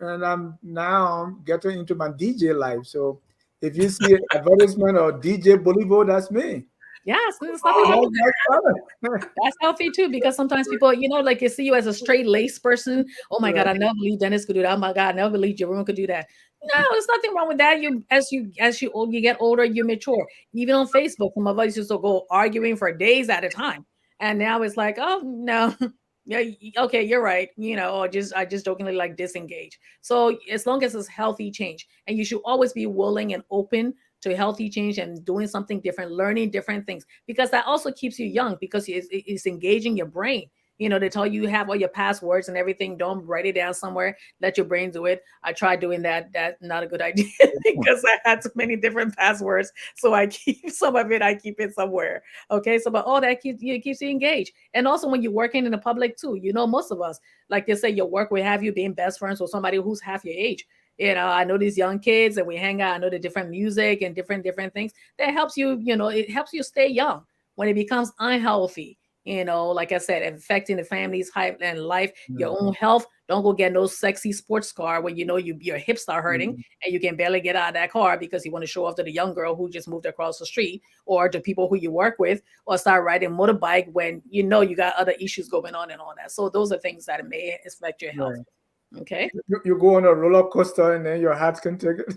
and I'm now getting into my DJ life. So if you see advertisement or DJ Bolivo, that's me. Yes, there's nothing wrong Oh, with that. That's fun. That's healthy too, because sometimes people, like, you see you as a straight lace person. Oh my God, Right. I never believe Dennis could do that. Oh my God, I never believe Jerome could do that. No, there's nothing wrong with that. You get older, you mature. Even on Facebook, some of us used to go arguing for days at a time, and now it's like, oh no, yeah, okay, you're right. Or just I just jokingly like disengage. So as long as it's healthy change, and you should always be willing and open to healthy change and doing something different, learning different things, because that also keeps you young, because it's engaging your brain. They tell you have all your passwords and everything. Don't write it down somewhere. Let your brain do it. I tried doing that. That's not a good idea because I had too many different passwords. So I keep some of it. I keep it somewhere. Okay. So, but all that keeps you engaged. And also when you're working in the public too, most of us, like they say, your work will have you being best friends with somebody who's half your age. I know these young kids, and we hang out. I know the different music and different things that helps you. It helps you stay young. When it becomes unhealthy, like I said, affecting the family's height and life, your Mhm. own health, Don't go get no sexy sports car when you know your hips are hurting Mhm. and you can barely get out of that car because you want to show off to the young girl who just moved across the street or to people who you work with, or start riding motorbike when you know you got other issues going on and all that. So those are things that may affect your health. Right. Okay. You go on a roller coaster and then your heart can take it.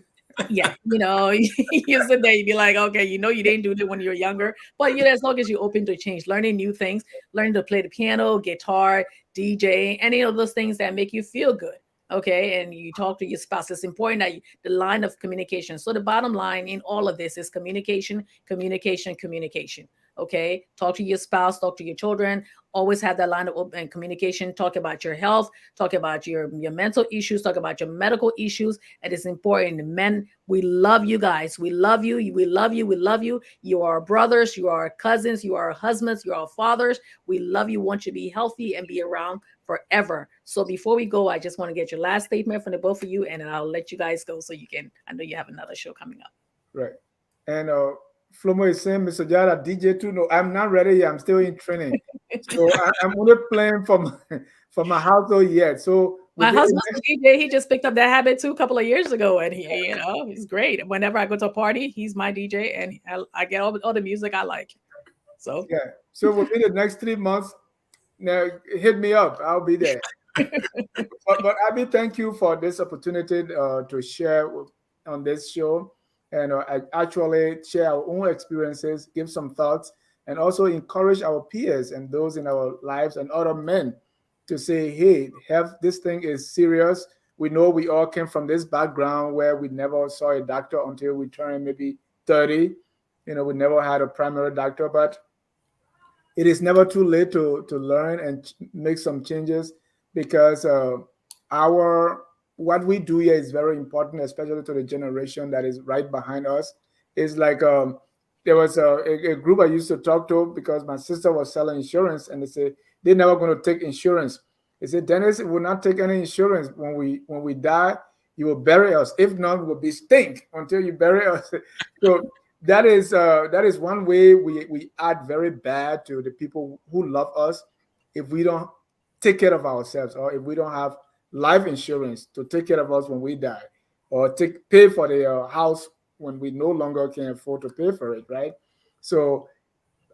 Yeah, you sit there, you be like, okay, you didn't do it when you were younger, but as long as you're open to change, learning new things, learning to play the piano, guitar, DJ, any of those things that make you feel good. Okay, and you talk to your spouse. It's important that the line of communication. So the bottom line in all of this is communication, communication, communication. Okay, talk to your spouse, talk to your children. Always have that line of open communication. Talk about your health, talk about your mental issues, talk about your medical issues. It is important. Men, we love you guys. We love you. We love you. We love you. You are our brothers. You are our cousins. You are our husbands. You are our fathers. We love you. Want you to be healthy and be around forever. So before we go, I just want to get your last statement from the both of you, and then I'll let you guys go so you can. I know you have another show coming up. Right. And Flomo is saying, Mr. Jada, DJ too. No, I'm not ready yet. I'm still in training. So I'm only playing from from my household yet. So My within the husband's a next, DJ. He just picked up that habit too a couple of years ago, and he's great. Whenever I go to a party, he's my DJ, and I get all the music I like. So yeah. So within the next 3 months, now hit me up. I'll be there. But Abby, thank you for this opportunity to share on this show, and actually share our own experiences, give some thoughts, and also encourage our peers and those in our lives and other men to say, "Hey, have this thing is serious." We know we all came from this background where we never saw a doctor until we turned maybe 30. We never had a primary doctor, but it is never too late to learn and make some changes, because our what we do here is very important, especially to the generation that is right behind us. Is like there was a group I used to talk to, because my sister was selling insurance, and they said they're never going to take insurance. They said, Dennis, will not take any insurance. When we die, you will bury us. If not, we will be stink until you bury us. So that is one way we add very bad to the people who love us, if we don't take care of ourselves, or if we don't have life insurance to take care of us when we die, or pay for the house when we no longer can afford to pay for it, right? So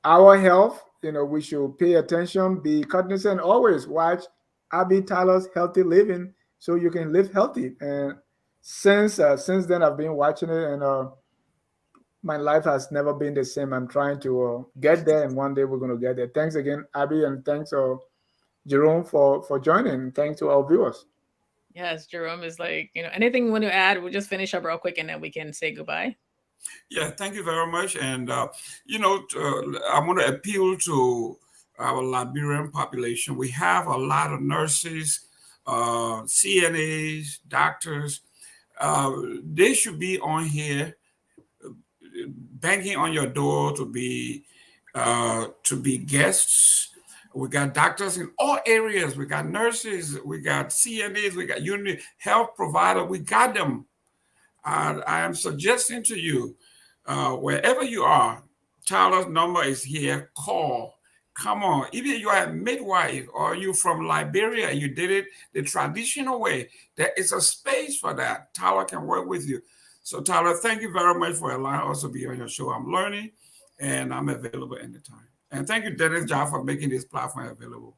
our health, we should pay attention, be cognizant, always watch Abby Tyler's Healthy Living, so you can live healthy. And since then, I've been watching it, and my life has never been the same. I'm trying to get there, and one day we're going to get there. Thanks again, Abby, and thanks, Jerome, for joining. Thanks to our viewers. yes, Jerome is like, anything you want to add, we'll just finish up real quick and then we can say goodbye. Yeah, thank you very much. And, I want to appeal to our Liberian population. We have a lot of nurses, CNAs, doctors. They should be on here banging on your door to be guests. We got doctors in all areas. We got nurses. We got CNAs. We got unit health provider. We got them. I am suggesting to you, wherever you are, Tyler's number is here. Call. Come on. Even you are a midwife or you from Liberia and you did it the traditional way, there is a space for that. Tyler can work with you. So, Tyler, thank you very much for allowing us to be on your show. I'm learning and I'm available anytime. And thank you, Dennis John, for making this platform available.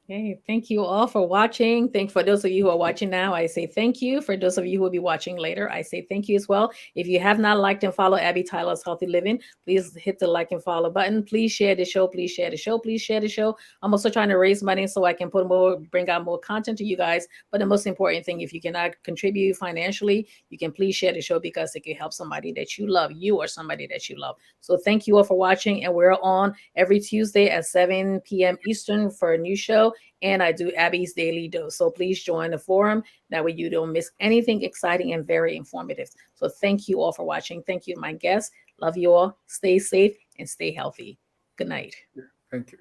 Okay, thank you all for watching. For those of you who are watching now, I say thank you. For those of you who will be watching later, I say thank you as well. If you have not liked and followed Abby Tyler's Healthy Living, please hit the like and follow button. Please share the show. Please share the show. Please share the show. I'm also trying to raise money so I can bring out more content to you guys. But the most important thing, if you cannot contribute financially, you can please share the show because it can help somebody that you love, you or somebody that you love. So thank you all for watching. And we're on every Tuesday at 7 p.m. Eastern for a new show. And I do Abby's Daily Dose. So please join the forum. That way you don't miss anything exciting and very informative. So thank you all for watching. Thank you, my guests. Love you all. Stay safe and stay healthy. Good night. Thank you.